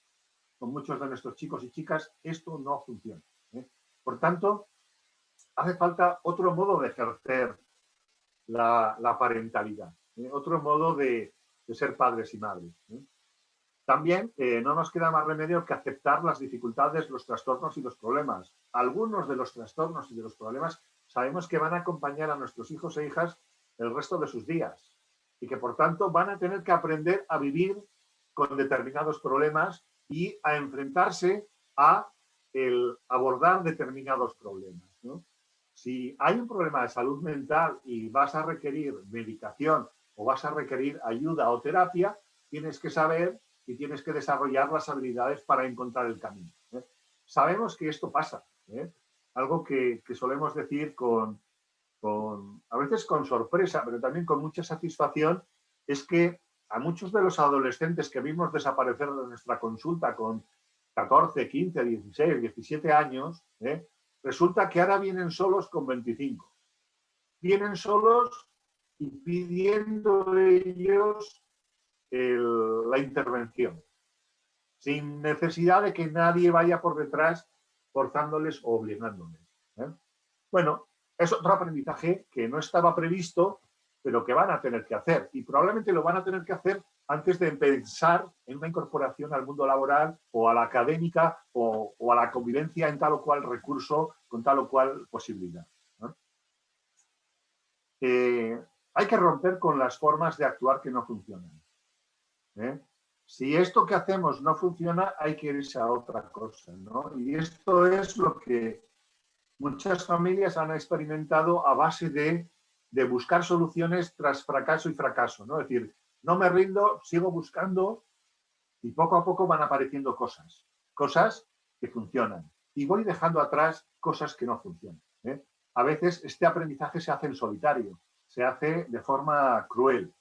Con muchos de nuestros chicos y chicas esto no funciona. Por tanto, hace falta otro modo de ejercer la parentalidad, otro modo de ser padres y madres. También no nos queda más remedio que aceptar las dificultades, los trastornos y los problemas. Algunos de los trastornos y de los problemas sabemos que van a acompañar a nuestros hijos e hijas el resto de sus días y que por tanto van a tener que aprender a vivir con determinados problemas y a enfrentarse a abordar determinados problemas, ¿no? Si hay un problema de salud mental y vas a requerir medicación o vas a requerir ayuda o terapia, tienes que saber y tienes que desarrollar las habilidades para encontrar el camino. Sabemos que esto pasa, algo que solemos decir a veces con sorpresa, pero también con mucha satisfacción, es que a muchos de los adolescentes que vimos desaparecer de nuestra consulta con 14, 15, 16, 17 años, resulta que ahora vienen solos con 25. Vienen solos y pidiendo ellos la intervención, sin necesidad de que nadie vaya por detrás forzándoles o obligándoles. Bueno, es otro aprendizaje que no estaba previsto, pero que van a tener que hacer. Y probablemente lo van a tener que hacer antes de pensar en una incorporación al mundo laboral o a la académica o a la convivencia en tal o cual recurso, con tal o cual posibilidad. Hay que romper con las formas de actuar que no funcionan. Si esto que hacemos no funciona, hay que irse a otra cosa, ¿no? Y esto es lo que muchas familias han experimentado a base de buscar soluciones tras fracaso y fracaso, ¿no? Es decir, no me rindo, sigo buscando y poco a poco van apareciendo cosas que funcionan. Y voy dejando atrás cosas que no funcionan. A veces este aprendizaje se hace en solitario, se hace de forma cruel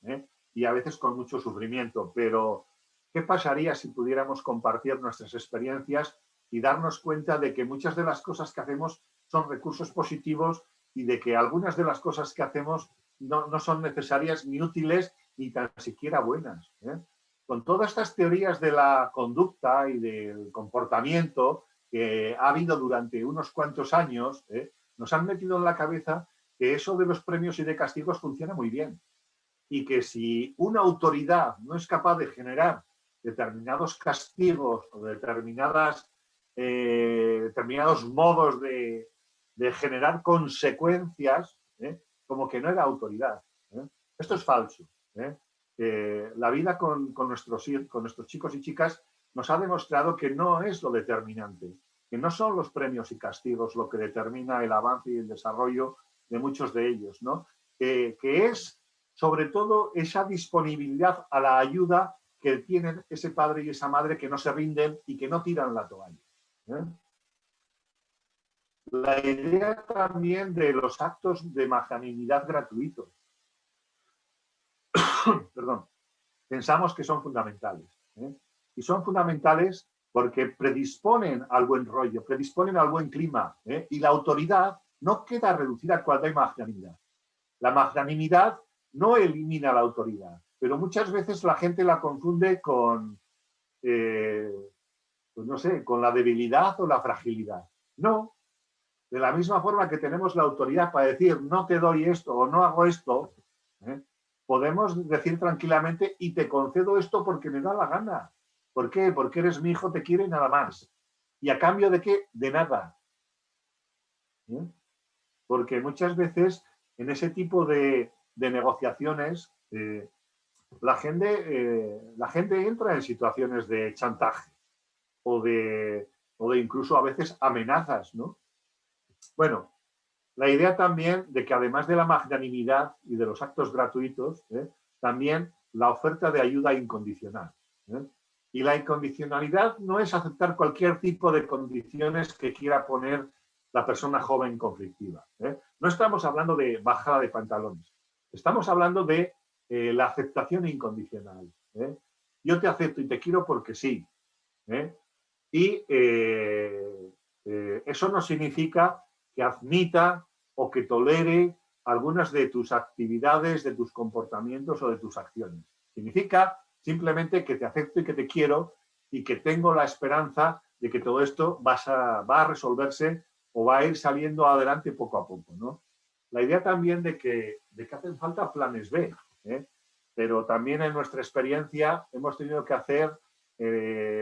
y a veces con mucho sufrimiento, pero ¿qué pasaría si pudiéramos compartir nuestras experiencias y darnos cuenta de que muchas de las cosas que hacemos son recursos positivos y de que algunas de las cosas que hacemos no son necesarias ni útiles ni tan siquiera buenas? Con todas estas teorías de la conducta y del comportamiento que ha habido durante unos cuantos años, nos han metido en la cabeza que eso de los premios y de castigos funciona muy bien. Y que si una autoridad no es capaz de generar determinados castigos o determinados modos de generar consecuencias, como que no era autoridad. Esto es falso. La vida con nuestros chicos y chicas nos ha demostrado que no es lo determinante, que no son los premios y castigos lo que determina el avance y el desarrollo de muchos de ellos, ¿no? Que es sobre todo esa disponibilidad a la ayuda que tienen ese padre y esa madre que no se rinden y que no tiran la toalla. La idea también de los actos de magnanimidad gratuitos. Perdón. Pensamos que son fundamentales. Y son fundamentales porque predisponen al buen rollo, predisponen al buen clima. Y la autoridad no queda reducida cuando hay magnanimidad. La magnanimidad no elimina la autoridad, pero muchas veces la gente la confunde con, pues no sé, con la debilidad o la fragilidad. No, de la misma forma que tenemos la autoridad para decir no te doy esto o no hago esto, podemos decir tranquilamente y te concedo esto porque me da la gana. ¿Por qué? Porque eres mi hijo, te quiero y nada más. ¿Y a cambio de qué? De nada. Porque muchas veces en ese tipo de negociaciones la gente entra en situaciones de chantaje o de incluso a veces amenazas, ¿no? Bueno, la idea también de que además de la magnanimidad y de los actos gratuitos, también la oferta de ayuda incondicional. Y la incondicionalidad no es aceptar cualquier tipo de condiciones que quiera poner la persona joven conflictiva. No estamos hablando de bajada de pantalones, estamos hablando de la aceptación incondicional. Yo te acepto y te quiero porque sí. Y eso no significa que admita o que tolere algunas de tus actividades, de tus comportamientos o de tus acciones. Significa simplemente que te acepto y que te quiero y que tengo la esperanza de que todo esto va a resolverse o va a ir saliendo adelante poco a poco, ¿no? La idea también de que hacen falta planes B, pero también en nuestra experiencia hemos tenido que hacer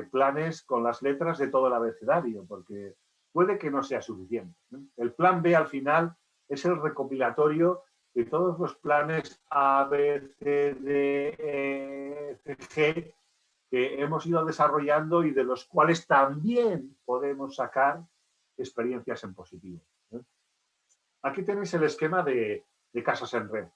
planes con las letras de todo el abecedario, porque puede que no sea suficiente. El plan B al final es el recopilatorio de todos los planes A, B, C, D, E, F, G que hemos ido desarrollando y de los cuales también podemos sacar experiencias en positivo. Aquí tenéis el esquema de casas en red.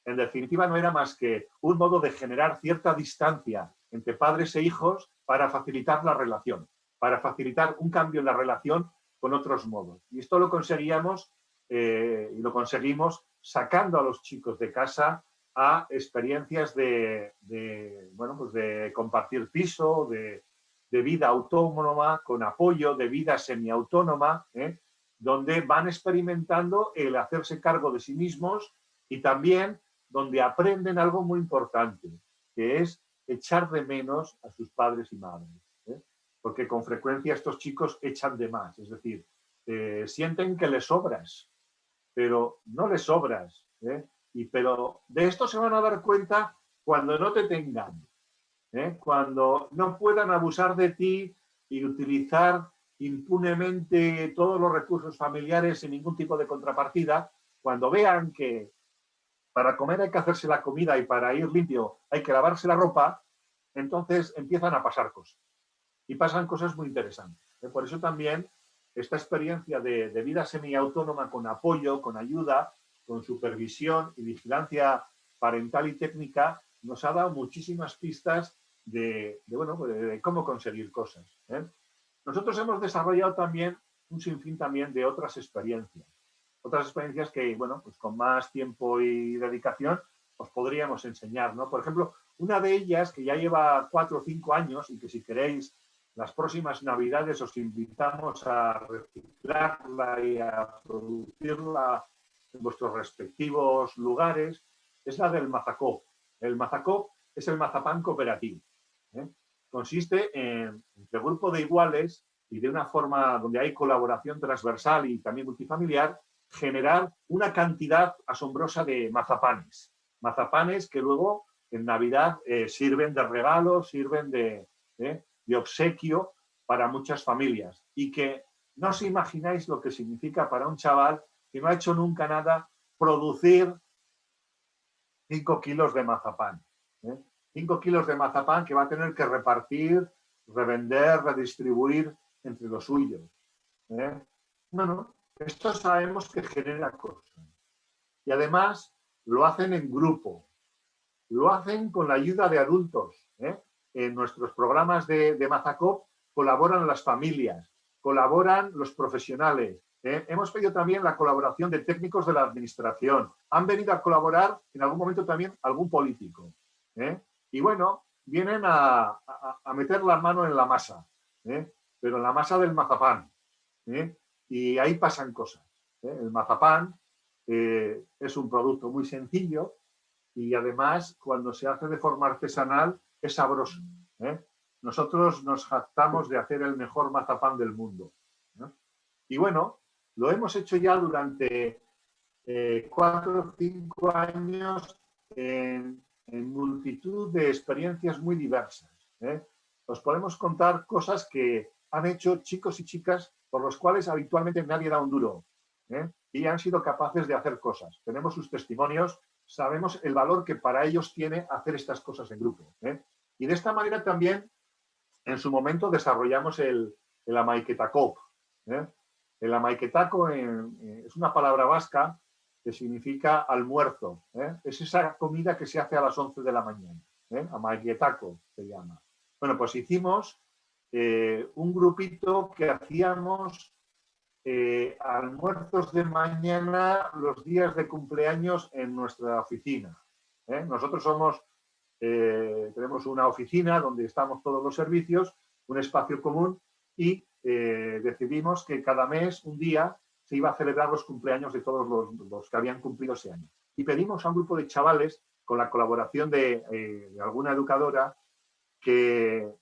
En definitiva, no era más que un modo de generar cierta distancia entre padres e hijos para facilitar la relación, para facilitar un cambio en la relación con otros modos. Y esto lo conseguíamos y lo conseguimos sacando a los chicos de casa a experiencias de compartir piso, de vida autónoma, con apoyo, de vida semiautónoma, donde van experimentando el hacerse cargo de sí mismos y también donde aprenden algo muy importante, que es echar de menos a sus padres y madres. Porque con frecuencia estos chicos echan de más, es decir, sienten que les sobras, pero no les sobras. Pero de esto se van a dar cuenta cuando no te tengan, cuando no puedan abusar de ti y utilizar impunemente todos los recursos familiares sin ningún tipo de contrapartida, cuando vean que para comer hay que hacerse la comida y para ir limpio hay que lavarse la ropa, entonces empiezan a pasar cosas. Y pasan cosas muy interesantes. Por eso también esta experiencia de vida semiautónoma con apoyo, con ayuda, con supervisión y vigilancia parental y técnica nos ha dado muchísimas pistas de cómo conseguir cosas. Nosotros hemos desarrollado también un sinfín también de otras experiencias que, bueno, pues con más tiempo y dedicación os podríamos enseñar, ¿no? Por ejemplo, una de ellas que ya lleva 4 o 5 años y que si queréis las próximas Navidades os invitamos a reciclarla y a producirla en vuestros respectivos lugares, es la del mazacó. El mazacó es el mazapán cooperativo. Consiste en, entre grupo de iguales, y de una forma donde hay colaboración transversal y también multifamiliar, generar una cantidad asombrosa de mazapanes. Mazapanes que luego en Navidad sirven de regalo, sirven de obsequio para muchas familias. Y que no os imagináis lo que significa para un chaval que no ha hecho nunca nada producir 5 kilos de mazapán. 5 kilos de mazapán que va a tener que repartir, revender, redistribuir entre los suyos. Bueno, esto sabemos que genera cosas. Y además lo hacen en grupo. Lo hacen con la ayuda de adultos. En nuestros programas de Mazacop colaboran las familias, colaboran los profesionales. Hemos pedido también la colaboración de técnicos de la administración. Han venido a colaborar en algún momento también algún político. Y bueno, vienen a meter la mano en la masa, pero en la masa del mazapán. Y ahí pasan cosas. El mazapán es un producto muy sencillo y además cuando se hace de forma artesanal es sabroso. Nosotros nos jactamos de hacer el mejor mazapán del mundo. Y bueno, lo hemos hecho ya durante 4 o 5 años en multitud de experiencias muy diversas. Os podemos contar cosas que han hecho chicos y chicas por los cuales habitualmente nadie da un duro. Y han sido capaces de hacer cosas. Tenemos sus testimonios, sabemos el valor que para ellos tiene hacer estas cosas en grupo. Y de esta manera también, en su momento, desarrollamos el Amaiketako. El Amaiketako es una palabra vasca que significa almuerzo. Es esa comida que se hace a las 11 de la mañana. Amaiketako se llama. Bueno, pues hicimos un grupito que hacíamos almuerzos de mañana los días de cumpleaños en nuestra oficina. Nosotros tenemos una oficina donde estamos todos los servicios, un espacio común y decidimos que cada mes, un día, se iba a celebrar los cumpleaños de todos los que habían cumplido ese año. Y pedimos a un grupo de chavales, con la colaboración de alguna educadora, que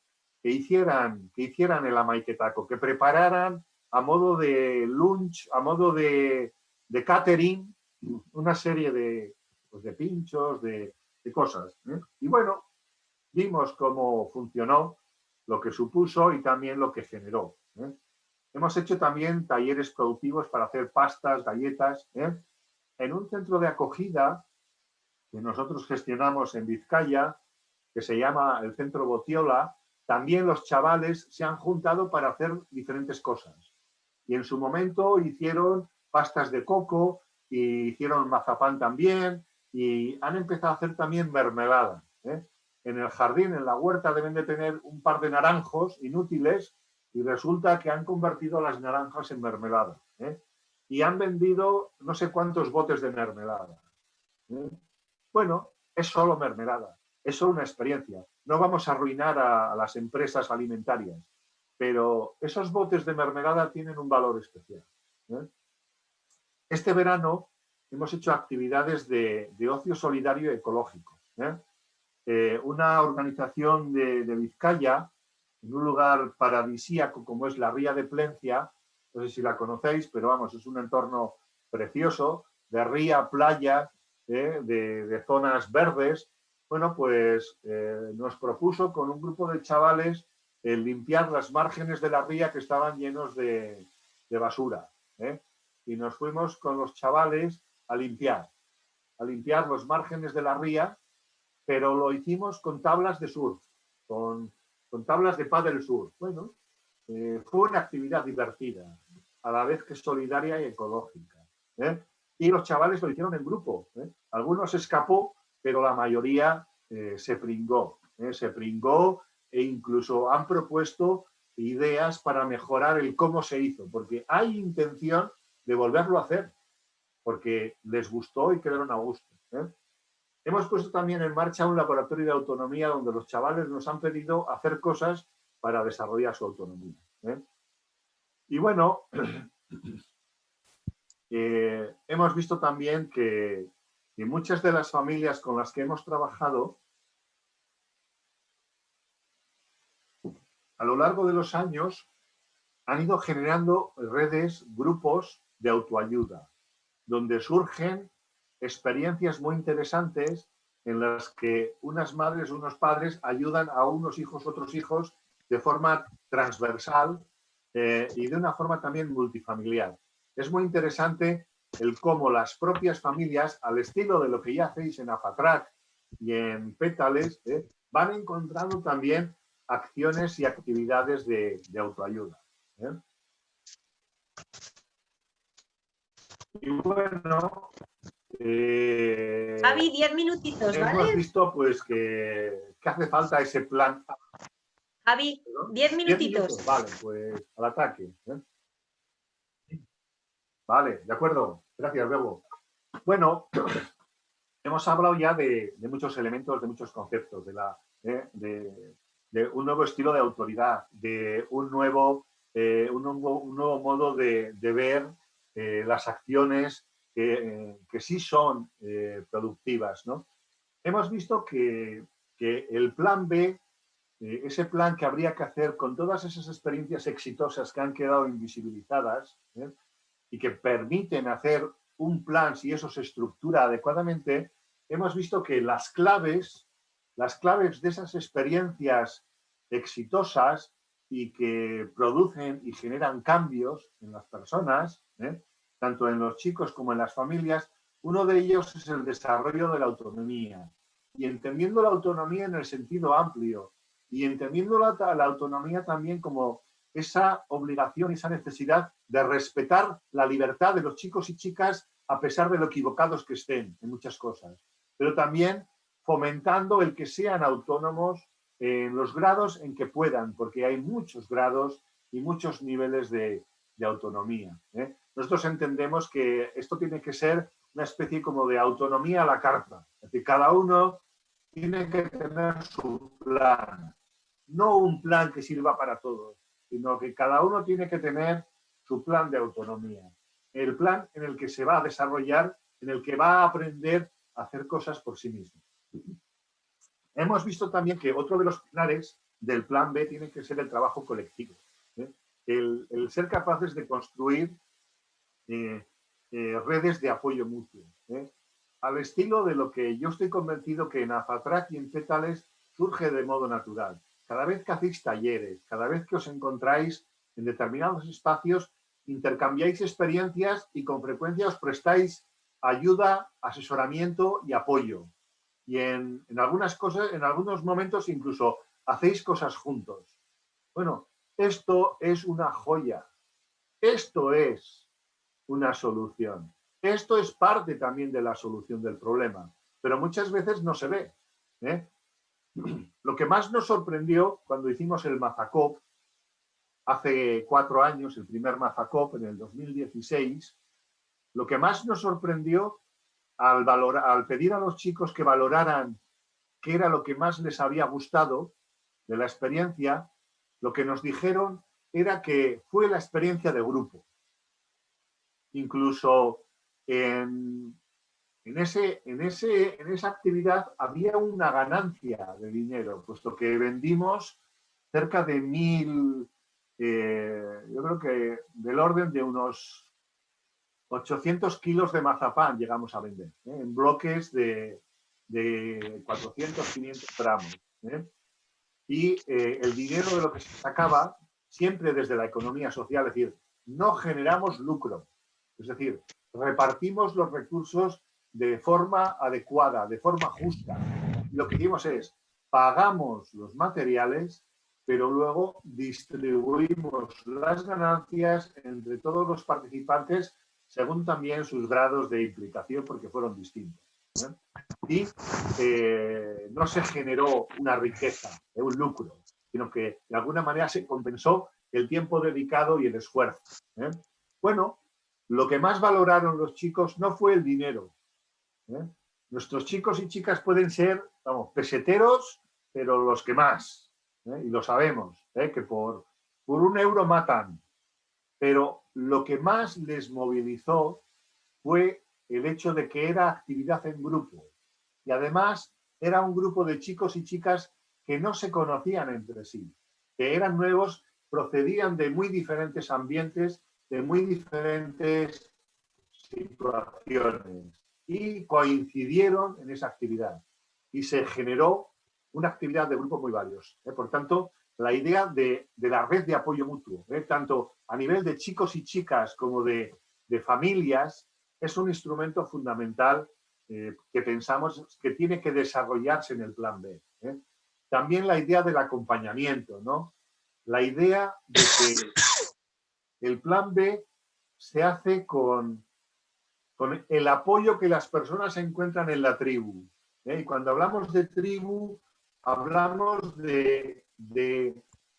hicieran el Amaiketako, que prepararan a modo de lunch, a modo de catering, una serie de pinchos, de cosas. Y bueno, vimos cómo funcionó, lo que supuso y también lo que generó. Hemos hecho también talleres productivos para hacer pastas, galletas. En un centro de acogida que nosotros gestionamos en Vizcaya, que se llama el Centro Botiola, también los chavales se han juntado para hacer diferentes cosas. Y en su momento hicieron pastas de coco, y hicieron mazapán también, y han empezado a hacer también mermelada. En el jardín, en la huerta, deben de tener un par de naranjos inútiles y resulta que han convertido las naranjas en mermelada. Y han vendido no sé cuántos botes de mermelada. Bueno, es solo mermelada, es solo una experiencia. No vamos a arruinar a las empresas alimentarias, pero esos botes de mermelada tienen un valor especial. Este verano hemos hecho actividades de ocio solidario y ecológico. Una organización de Vizcaya, en un lugar paradisíaco como es la Ría de Plencia, no sé si la conocéis, pero vamos, es un entorno precioso, de ría, playa, de zonas verdes. Bueno, pues nos propuso con un grupo de chavales limpiar las márgenes de la ría que estaban llenos de basura. Y nos fuimos con los chavales a limpiar los márgenes de la ría, pero lo hicimos con tablas de surf, con tablas de pádel surf. Bueno, fue una actividad divertida, a la vez que solidaria y ecológica. Y los chavales lo hicieron en grupo. Algunos escapó, pero la mayoría se pringó e incluso han propuesto ideas para mejorar el cómo se hizo, porque hay intención de volverlo a hacer, porque les gustó y quedaron a gusto. Hemos puesto también en marcha un laboratorio de autonomía donde los chavales nos han pedido hacer cosas para desarrollar su autonomía. Y bueno, hemos visto también que muchas de las familias con las que hemos trabajado, a lo largo de los años, han ido generando redes, grupos de autoayuda, donde surgen experiencias muy interesantes en las que unas madres, unos padres ayudan a unos hijos, otros hijos, de forma transversal y de una forma también multifamiliar. Es muy interesante el cómo las propias familias, al estilo de lo que ya hacéis en AFATRAC y en Pétales, van encontrando también acciones y actividades de autoayuda. Y bueno,
Javi, 10 minutitos,
hemos
¿vale?
visto pues que hace falta ese plan.
Javi, 10 minutitos.
Vale, pues al ataque. Vale, de acuerdo. Gracias, Bebo. Bueno, hemos hablado ya de muchos elementos, de muchos conceptos, de un nuevo estilo de autoridad, de un nuevo modo de ver las acciones que sí son productivas, ¿no? Hemos visto que el plan B, ese plan que habría que hacer con todas esas experiencias exitosas que han quedado invisibilizadas, y que permiten hacer un plan, si eso se estructura adecuadamente, hemos visto que las claves de esas experiencias exitosas y que producen y generan cambios en las personas, tanto en los chicos como en las familias, uno de ellos es el desarrollo de la autonomía. Y entendiendo la autonomía en el sentido amplio y entendiendo la autonomía también como esa obligación, esa necesidad de respetar la libertad de los chicos y chicas a pesar de lo equivocados que estén en muchas cosas, pero también fomentando el que sean autónomos en los grados en que puedan, porque hay muchos grados y muchos niveles de autonomía. Nosotros entendemos que esto tiene que ser una especie como de autonomía a la carta, es decir, cada uno tiene que tener su plan, no un plan que sirva para todos, sino que cada uno tiene que tener su plan de autonomía, el plan en el que se va a desarrollar, en el que va a aprender a hacer cosas por sí mismo. Hemos visto también que otro de los pilares del plan B tiene que ser el trabajo colectivo, el ser capaces de construir redes de apoyo mutuo, al estilo de lo que yo estoy convencido que en AFATRAC y en Pétales surge de modo natural. Cada vez que hacéis talleres, cada vez que os encontráis en determinados espacios, intercambiáis experiencias y con frecuencia os prestáis ayuda, asesoramiento y apoyo. Y en algunas cosas, en algunos momentos incluso hacéis cosas juntos. Bueno, esto es una joya. Esto es una solución. Esto es parte también de la solución del problema, pero muchas veces no se ve. Lo que más nos sorprendió cuando hicimos el Mazacop, hace 4 años, el primer Mazacop en el 2016, lo que más nos sorprendió al pedir a los chicos que valoraran qué era lo que más les había gustado de la experiencia, lo que nos dijeron era que fue la experiencia de grupo. Incluso en esa actividad había una ganancia de dinero, puesto que vendimos cerca de 1.000, yo creo que del orden de unos 800 kilos de mazapán llegamos a vender, en bloques de 400, 500 gramos. Y el dinero de lo que se sacaba, siempre desde la economía social, es decir, no generamos lucro, es decir, repartimos los recursos de forma adecuada, de forma justa. Lo que hicimos es, pagamos los materiales, pero luego distribuimos las ganancias entre todos los participantes según también sus grados de implicación, porque fueron distintos. Y no se generó una riqueza, un lucro, sino que de alguna manera se compensó el tiempo dedicado y el esfuerzo. Bueno, lo que más valoraron los chicos no fue el dinero. Nuestros chicos y chicas pueden ser, vamos, peseteros, pero los que más, y lo sabemos, que por 1 euro matan. Pero lo que más les movilizó fue el hecho de que era actividad en grupo. Y además era un grupo de chicos y chicas que no se conocían entre sí, que eran nuevos procedían de muy diferentes ambientes, de muy diferentes situaciones y coincidieron en esa actividad y se generó una actividad de grupo muy varios. Por tanto, la idea de la red de apoyo mutuo, tanto a nivel de chicos y chicas como de familias, es un instrumento fundamental que pensamos que tiene que desarrollarse en el Plan B. También la idea del acompañamiento, ¿no? La idea de que el Plan B se hace con el apoyo que las personas encuentran en la tribu. Y cuando hablamos de tribu, hablamos de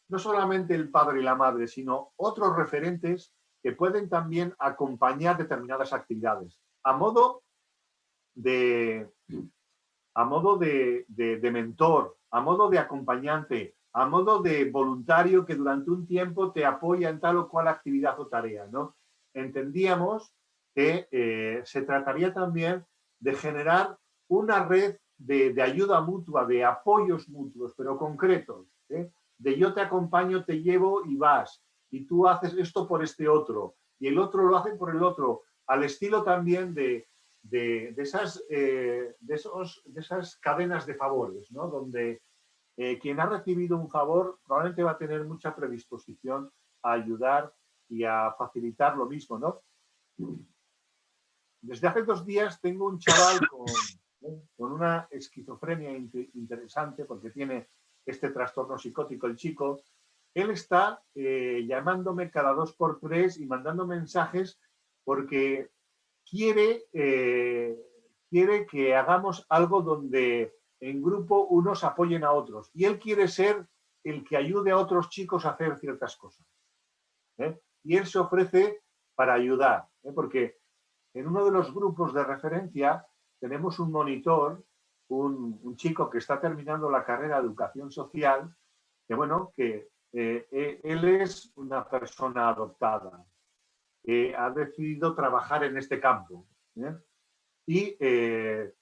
no solamente el padre y la madre, sino otros referentes que pueden también acompañar determinadas actividades, a modo de mentor, a modo de acompañante, a modo de voluntario que durante un tiempo te apoya en tal o cual actividad o tarea, ¿no? Entendíamos que se trataría también de generar una red de ayuda mutua, de apoyos mutuos, pero concretos, de yo te acompaño, te llevo y vas, y tú haces esto por este otro, y el otro lo hace por el otro, al estilo también de esas cadenas de favores, ¿no? Donde quien ha recibido un favor probablemente va a tener mucha predisposición a ayudar y a facilitar lo mismo, ¿no? Desde hace 2 días tengo un chaval con una esquizofrenia interesante porque tiene este trastorno psicótico el chico. Él está llamándome cada 2 por 3 y mandando mensajes porque quiere que hagamos algo donde en grupo unos apoyen a otros. Y él quiere ser el que ayude a otros chicos a hacer ciertas cosas. Y él se ofrece para ayudar, porque en uno de los grupos de referencia tenemos un monitor, un chico que está terminando la carrera de educación social, que bueno, que él es una persona adoptada, que ha decidido trabajar en este campo. Y este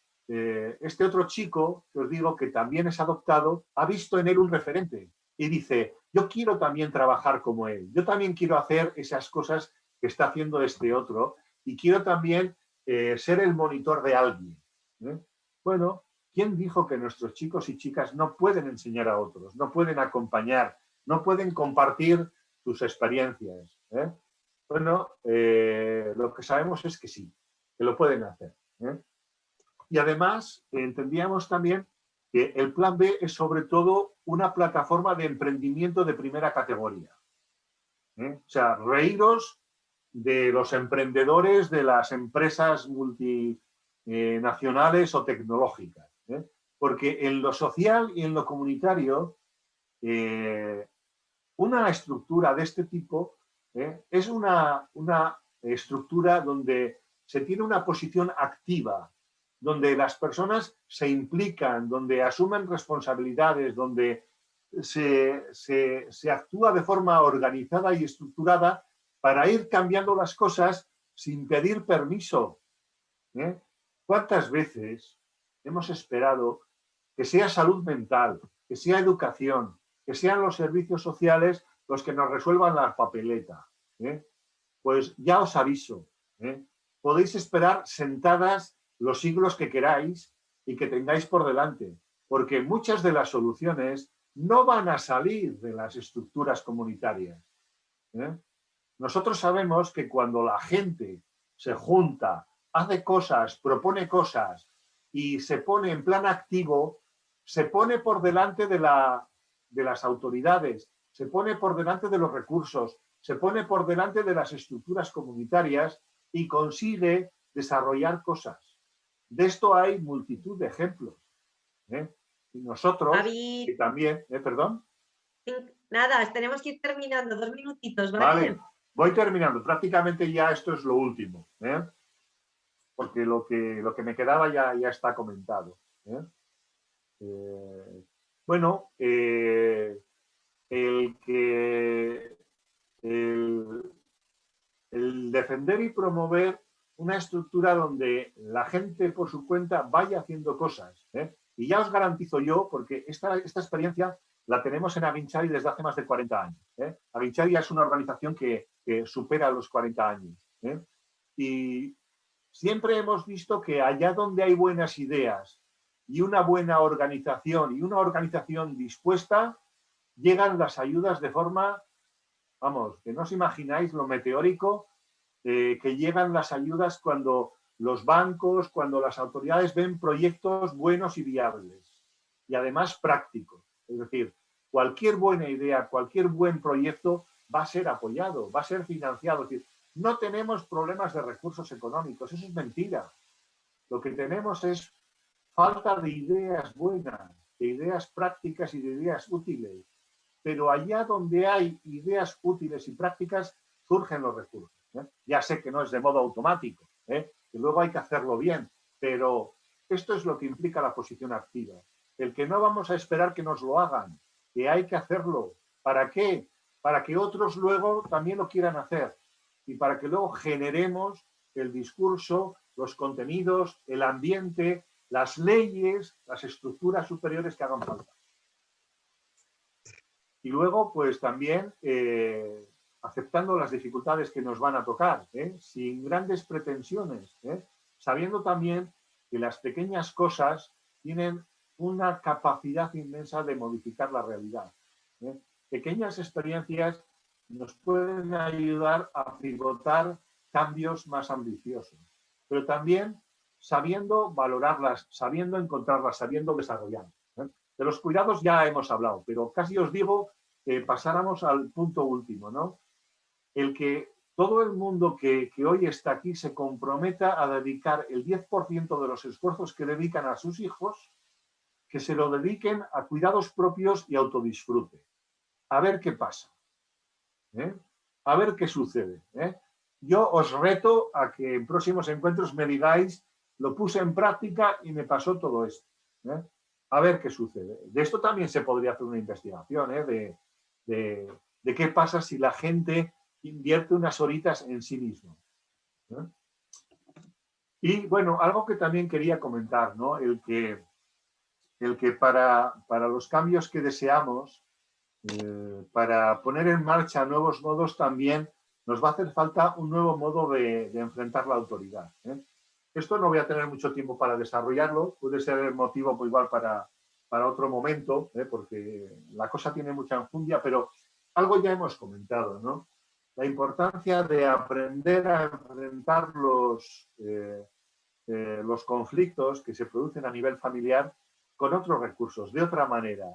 otro chico, que os digo que también es adoptado, ha visto en él un referente y dice, yo quiero también trabajar como él, yo también quiero hacer esas cosas que está haciendo este otro y quiero también ser el monitor de alguien. Bueno, ¿quién dijo que nuestros chicos y chicas no pueden enseñar a otros, no pueden acompañar, no pueden compartir sus experiencias? Bueno, lo que sabemos es que sí, que lo pueden hacer. Y además entendíamos también que el Plan B es sobre todo una plataforma de emprendimiento de primera categoría. O sea, reíros de los emprendedores de las empresas multinacionales o tecnológicas. Porque en lo social y en lo comunitario, una estructura de este tipo es una estructura donde se tiene una posición activa, donde las personas se implican, donde asumen responsabilidades, donde se actúa de forma organizada y estructurada para ir cambiando las cosas sin pedir permiso. ¿Cuántas veces hemos esperado que sea salud mental, que sea educación, que sean los servicios sociales los que nos resuelvan la papeleta? Pues ya os aviso, podéis esperar sentadas los siglos que queráis y que tengáis por delante, porque muchas de las soluciones no van a salir de las estructuras comunitarias. Nosotros sabemos que cuando la gente se junta, hace cosas, propone cosas y se pone en plan activo, se pone por delante de las autoridades, se pone por delante de los recursos, se pone por delante de las estructuras comunitarias y consigue desarrollar cosas. De esto hay multitud de ejemplos. Y nosotros,
Javi,
que también, ¿perdón?
Nada, tenemos que ir terminando, 2 minutitos, ¿vale?
Vale, voy terminando. Prácticamente ya esto es lo último, porque lo que me quedaba ya está comentado. Bueno, el defender y promover una estructura donde la gente por su cuenta vaya haciendo cosas. Y ya os garantizo yo, porque esta experiencia la tenemos en Aguinchari desde hace más de 40 años. Aguinchari ya es una organización que supera los 40 años. Y siempre hemos visto que allá donde hay buenas ideas y una buena organización y una organización dispuesta, llegan las ayudas de forma, vamos, que no os imagináis lo meteórico que llegan las ayudas cuando los bancos, cuando las autoridades ven proyectos buenos y viables y además prácticos. Es decir, cualquier buena idea, cualquier buen proyecto va a ser apoyado, va a ser financiado. Es decir, no tenemos problemas de recursos económicos, eso es mentira. Lo que tenemos es falta de ideas buenas, de ideas prácticas y de ideas útiles. Pero allá donde hay ideas útiles y prácticas, surgen los recursos. Ya sé que no es de modo automático, que luego hay que hacerlo bien, pero esto es lo que implica la posición activa. El que no vamos a esperar que nos lo hagan, que hay que hacerlo. ¿Para qué? Para que otros luego también lo quieran hacer y para que luego generemos el discurso, los contenidos, el ambiente, las leyes, las estructuras superiores que hagan falta. Y luego, pues también aceptando las dificultades que nos van a tocar, sin grandes pretensiones, sabiendo también que las pequeñas cosas tienen una capacidad inmensa de modificar la realidad. Pequeñas experiencias nos pueden ayudar a pivotar cambios más ambiciosos, pero también sabiendo valorarlas, sabiendo encontrarlas, sabiendo desarrollarlas. De los cuidados ya hemos hablado, pero casi os digo que pasáramos al punto último, ¿no? El que todo el mundo que hoy está aquí se comprometa a dedicar el 10% de los esfuerzos que dedican a sus hijos, que se lo dediquen a cuidados propios y autodisfrute. A ver qué pasa. A ver qué sucede. Yo os reto a que en próximos encuentros me digáis, lo puse en práctica y me pasó todo esto. A ver qué sucede. De esto también se podría hacer una investigación, de qué pasa si la gente invierte unas horitas en sí mismo. Y bueno, algo que también quería comentar, ¿no? El que para los cambios que deseamos, para poner en marcha nuevos modos también nos va a hacer falta un nuevo modo de enfrentar la autoridad. Esto no voy a tener mucho tiempo para desarrollarlo, puede ser el motivo pues, igual para otro momento, porque la cosa tiene mucha enjundia, pero algo ya hemos comentado, ¿no? La importancia de aprender a enfrentar los conflictos que se producen a nivel familiar con otros recursos, de otra manera,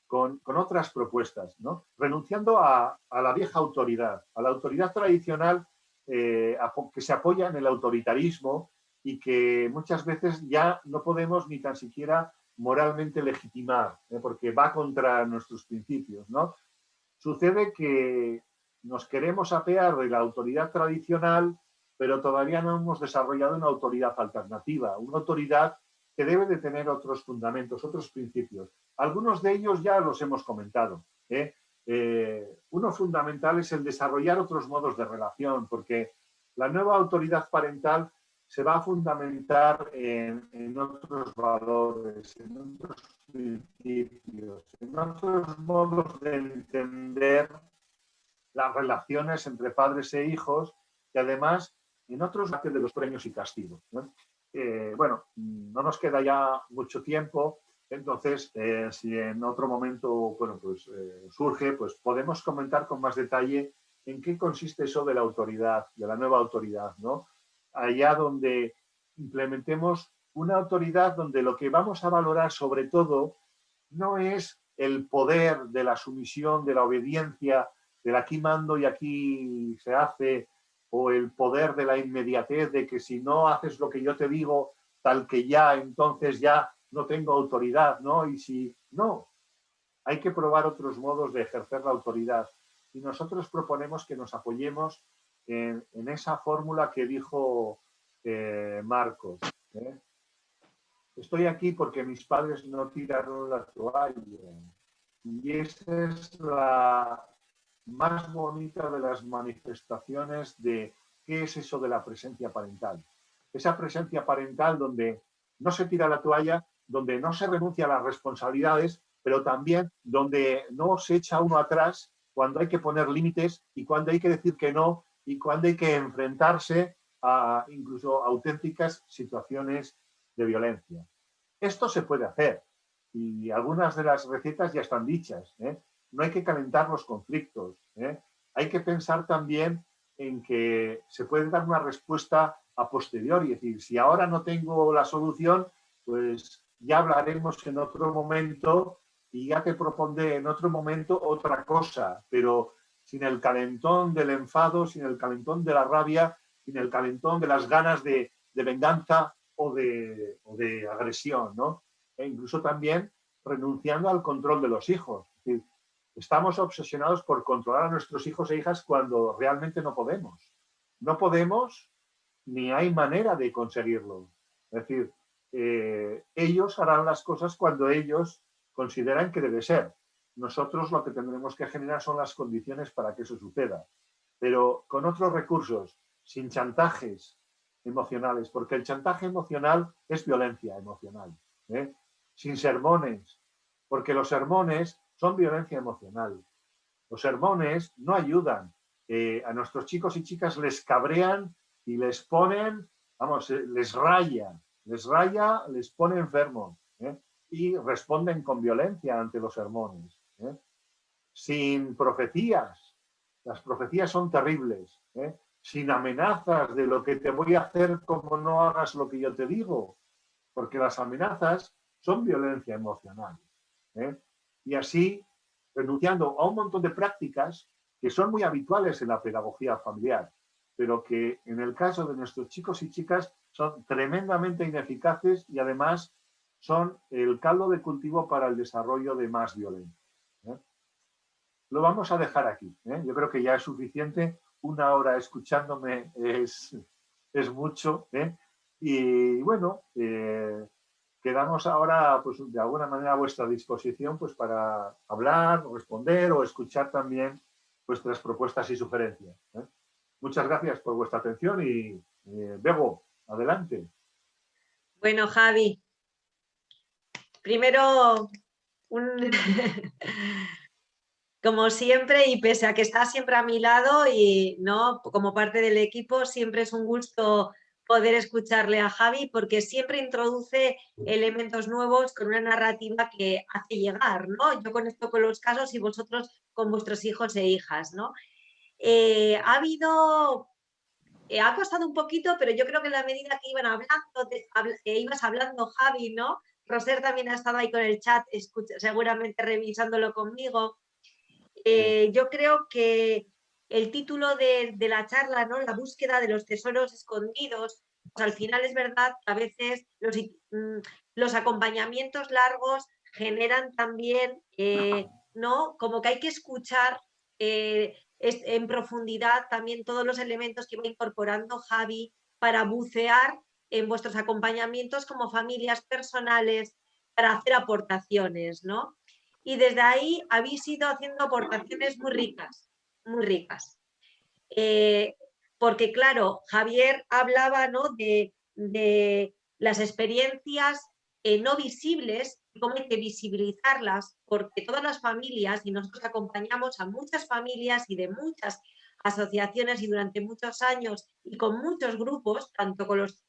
con otras propuestas, ¿no? Renunciando a la vieja autoridad, a la autoridad tradicional que se apoya en el autoritarismo y que muchas veces ya no podemos ni tan siquiera moralmente legitimar, porque va contra nuestros principios, ¿no? Sucede que nos queremos apear de la autoridad tradicional, pero todavía no hemos desarrollado una autoridad alternativa, una autoridad que debe de tener otros fundamentos, otros principios. Algunos de ellos ya los hemos comentado. Uno fundamental es el desarrollar otros modos de relación, porque la nueva autoridad parental se va a fundamentar en otros valores, en otros principios, en otros modos de entender las relaciones entre padres e hijos y además en otros de los premios y castigos. Bueno, no nos queda ya mucho tiempo, entonces si en otro momento bueno, pues, surge, pues podemos comentar con más detalle en qué consiste eso de la autoridad, de la nueva autoridad, ¿no? Allá donde implementemos una autoridad donde lo que vamos a valorar sobre todo no es el poder de la sumisión, de la obediencia, del aquí mando y aquí se hace, o el poder de la inmediatez, de que si no haces lo que yo te digo, tal que ya, entonces ya no tengo autoridad, ¿no? Y si no, hay que probar otros modos de ejercer la autoridad. Y nosotros proponemos que nos apoyemos en esa fórmula que dijo Marcos. Estoy aquí porque mis padres no tiraron la toalla. Y esa es la más bonita de las manifestaciones de qué es eso de la presencia parental. Esa presencia parental donde no se tira la toalla, donde no se renuncia a las responsabilidades, pero también donde no se echa uno atrás cuando hay que poner límites y cuando hay que decir que no y cuando hay que enfrentarse a incluso auténticas situaciones de violencia. Esto se puede hacer y algunas de las recetas ya están dichas, ¿eh? No hay que calentar los conflictos, ¿eh? Hay que pensar también en que se puede dar una respuesta a posteriori, es decir, si ahora no tengo la solución, pues ya hablaremos en otro momento y ya te propondré en otro momento otra cosa, pero sin el calentón del enfado, sin el calentón de la rabia, sin el calentón de las ganas de venganza o de agresión, ¿no? E incluso también renunciando al control de los hijos. Es decir, estamos obsesionados por controlar a nuestros hijos e hijas cuando realmente no podemos. No podemos ni hay manera de conseguirlo. Es decir, ellos harán las cosas cuando ellos consideran que debe ser. Nosotros lo que tendremos que generar son las condiciones para que eso suceda, pero con otros recursos, sin chantajes emocionales, porque el chantaje emocional es violencia emocional, ¿eh? Sin sermones, porque los sermones son violencia emocional. Los sermones no ayudan. A nuestros chicos y chicas les cabrean y les ponen, vamos, les raya, les pone enfermos, ¿eh? Y responden con violencia ante los sermones, ¿eh? Sin profecías. Las profecías son terribles, ¿eh? Sin amenazas de lo que te voy a hacer como no hagas lo que yo te digo, porque las amenazas son violencia emocional, ¿eh? Y así, renunciando a un montón de prácticas que son muy habituales en la pedagogía familiar, pero que en el caso de nuestros chicos y chicas son tremendamente ineficaces y además son el caldo de cultivo para el desarrollo de más violencia, ¿eh? Lo vamos a dejar aquí, ¿eh? Yo creo que ya es suficiente. Una hora escuchándome es mucho, ¿eh? Y bueno, quedamos ahora, pues de alguna manera a vuestra disposición, pues para hablar, responder o escuchar también vuestras propuestas y sugerencias, ¿eh? Muchas gracias por vuestra atención y Bego, adelante.
Bueno, Javi, primero como siempre, y pese a que estás siempre a mi lado y no como parte del equipo, siempre es un gusto poder escucharle a Javi porque siempre introduce elementos nuevos con una narrativa que hace llegar, ¿no? Yo con esto con los casos y vosotros con vuestros hijos e hijas, ¿no? Ha costado un poquito, pero yo creo que en la medida que iban hablando, ibas hablando, Javi, ¿no? Roser también ha estado ahí con el chat, seguramente revisándolo conmigo. Yo creo que el título de la charla, ¿no? La búsqueda de los tesoros escondidos, pues al final es verdad que a veces los acompañamientos largos generan también, ¿no? Como que hay que escuchar en profundidad también todos los elementos que va incorporando Javi para bucear en vuestros acompañamientos como familias personales para hacer aportaciones, ¿no? Y desde ahí habéis ido haciendo aportaciones muy ricas, muy ricas. Porque claro, Javier hablaba, ¿no? de las experiencias no visibles, cómo hay que visibilizarlas, porque todas las familias, y nosotros acompañamos a muchas familias y de muchas asociaciones y durante muchos años y con muchos grupos, tanto con los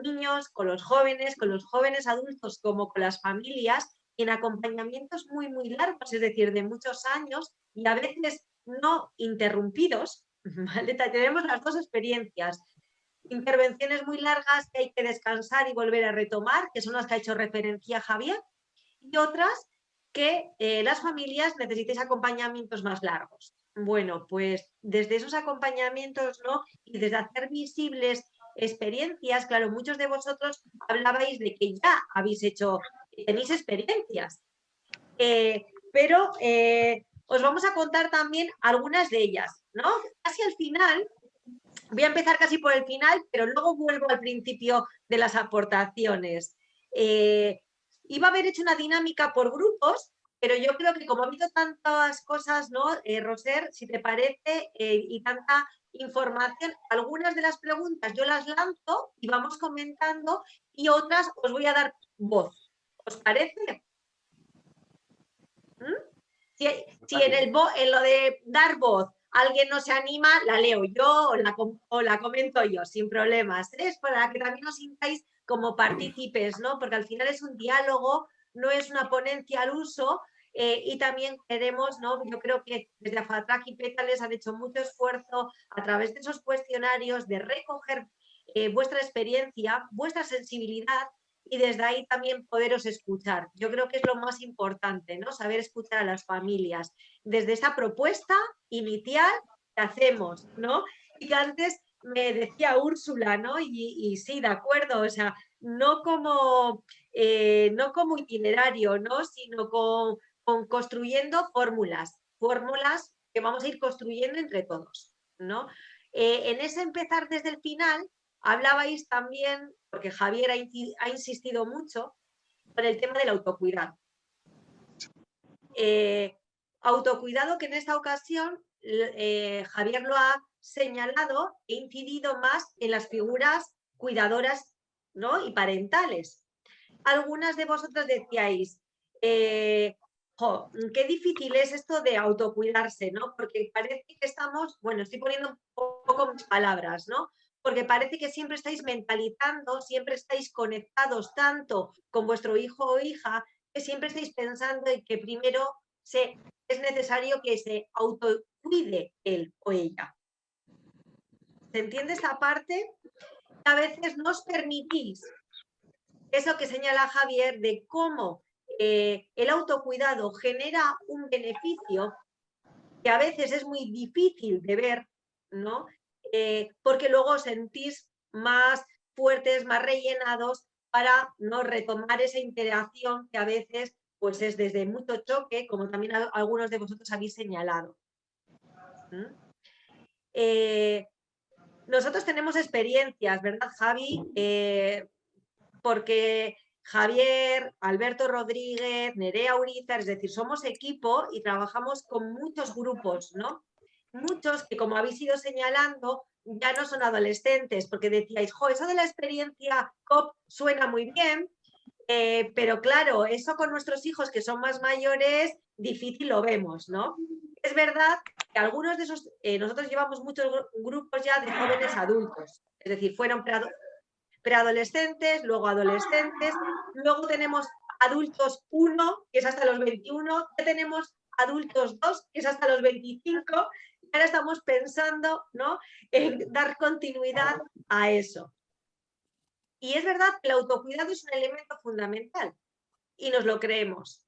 niños, con los jóvenes adultos como con las familias, en acompañamientos muy, muy largos, es decir, de muchos años y a veces no interrumpidos, ¿vale? Tenemos las dos experiencias. Intervenciones muy largas que hay que descansar y volver a retomar, que son las que ha hecho referencia Javier, y otras que las familias necesitéis acompañamientos más largos. Bueno, pues desde esos acompañamientos, ¿no? Y desde hacer visibles experiencias, claro, muchos de vosotros hablabais de que ya habéis hecho, tenéis experiencias, pero os vamos a contar también algunas de ellas, ¿no? Casi al final, voy a empezar casi por el final, pero luego vuelvo al principio de las aportaciones. Iba a haber hecho una dinámica por grupos, pero yo creo que como ha habido tantas cosas, ¿no? Roser, si te parece, y tanta información, algunas de las preguntas yo las lanzo y vamos comentando y otras os voy a dar voz. ¿Os parece? Si en lo de dar voz alguien no se anima, la leo yo o la comento yo, sin problemas. Es para que también os sintáis como partícipes, ¿no? Porque al final es un diálogo, no es una ponencia al uso. Y también queremos, ¿no? Yo creo que desde Afatrac y Pétales han hecho mucho esfuerzo a través de esos cuestionarios de recoger vuestra experiencia, vuestra sensibilidad, y desde ahí también poderos escuchar. Yo creo que es lo más importante, ¿no? Saber escuchar a las familias. Desde esa propuesta inicial que hacemos, ¿no? Y que antes me decía Úrsula, ¿no? Y sí, de acuerdo, o sea, no como itinerario, ¿no? Sino con construyendo fórmulas que vamos a ir construyendo entre todos, ¿no? En ese empezar desde el final, hablabais también, porque Javier ha insistido mucho, con el tema del autocuidado. Autocuidado que en esta ocasión Javier lo ha señalado e incidido más en las figuras cuidadoras, ¿no? Y parentales. Algunas de vosotras decíais, qué difícil es esto de autocuidarse, ¿no? Porque parece que estamos, bueno, estoy poniendo un poco mis palabras, ¿no? Porque parece que siempre estáis mentalizando, siempre estáis conectados tanto con vuestro hijo o hija, que siempre estáis pensando en que primero es necesario que se autocuide él o ella. ¿Se entiende esta parte? A veces no os permitís eso que señala Javier de cómo el autocuidado genera un beneficio que a veces es muy difícil de ver, ¿no? Porque luego os sentís más fuertes, más rellenados para no retomar esa interacción que a veces pues es desde mucho choque, como también algunos de vosotros habéis señalado. Nosotros tenemos experiencias, ¿verdad, Javi? Porque Javier, Alberto Rodríguez, Nerea Urizar, es decir, somos equipo y trabajamos con muchos grupos, ¿no? Muchos que, como habéis ido señalando, ya no son adolescentes, porque decíais, jo, eso de la experiencia COP suena muy bien, pero claro, eso con nuestros hijos que son más mayores, difícil lo vemos, ¿no? Es verdad que algunos de esos, nosotros llevamos muchos grupos ya de jóvenes adultos, es decir, fueron preadolescentes, luego adolescentes, luego tenemos adultos 1, que es hasta los 21, ya tenemos adultos 2, que es hasta los 25, y ahora estamos pensando, ¿no?, en dar continuidad a eso. Y es verdad que el autocuidado es un elemento fundamental, y nos lo creemos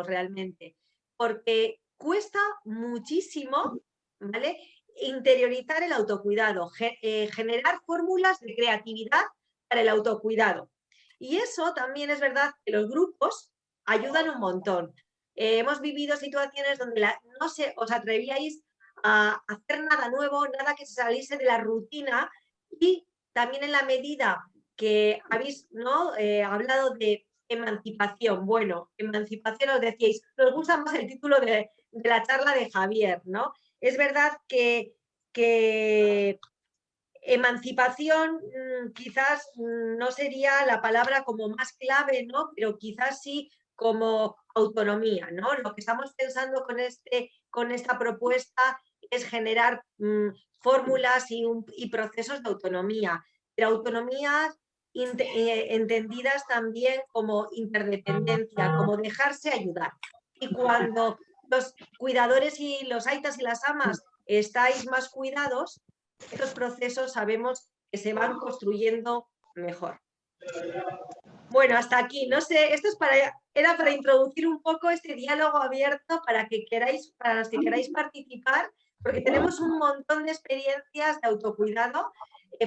realmente, porque cuesta muchísimo, ¿vale?, interiorizar el autocuidado, generar fórmulas de creatividad para el autocuidado. Y eso también es verdad que los grupos ayudan un montón. Hemos vivido situaciones donde no os atrevíais a hacer nada nuevo, nada que se saliese de la rutina, y también en la medida que habéis, ¿no?, hablado de emancipación. Bueno, emancipación os decíais, nos gusta más el título de la charla de Javier, ¿no? Es verdad que emancipación quizás no sería la palabra como más clave, ¿no? Pero quizás sí como autonomía, ¿no? Lo que estamos pensando con esta propuesta es generar fórmulas y procesos de autonomía, pero autonomías entendidas también como interdependencia, como dejarse ayudar. Y cuando los cuidadores y los aitas y las amas estáis más cuidados, estos procesos sabemos que se van construyendo mejor. Bueno, hasta aquí. No sé, esto era para introducir un poco este diálogo abierto para los que queráis participar, porque tenemos un montón de experiencias de autocuidado,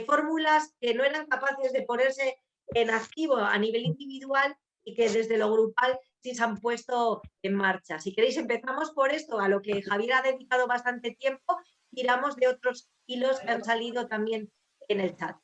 fórmulas que no eran capaces de ponerse en activo a nivel individual y que desde lo grupal sí se han puesto en marcha. Si queréis, empezamos por esto, a lo que Javier ha dedicado bastante tiempo, tiramos de otros hilos que han salido también en el chat.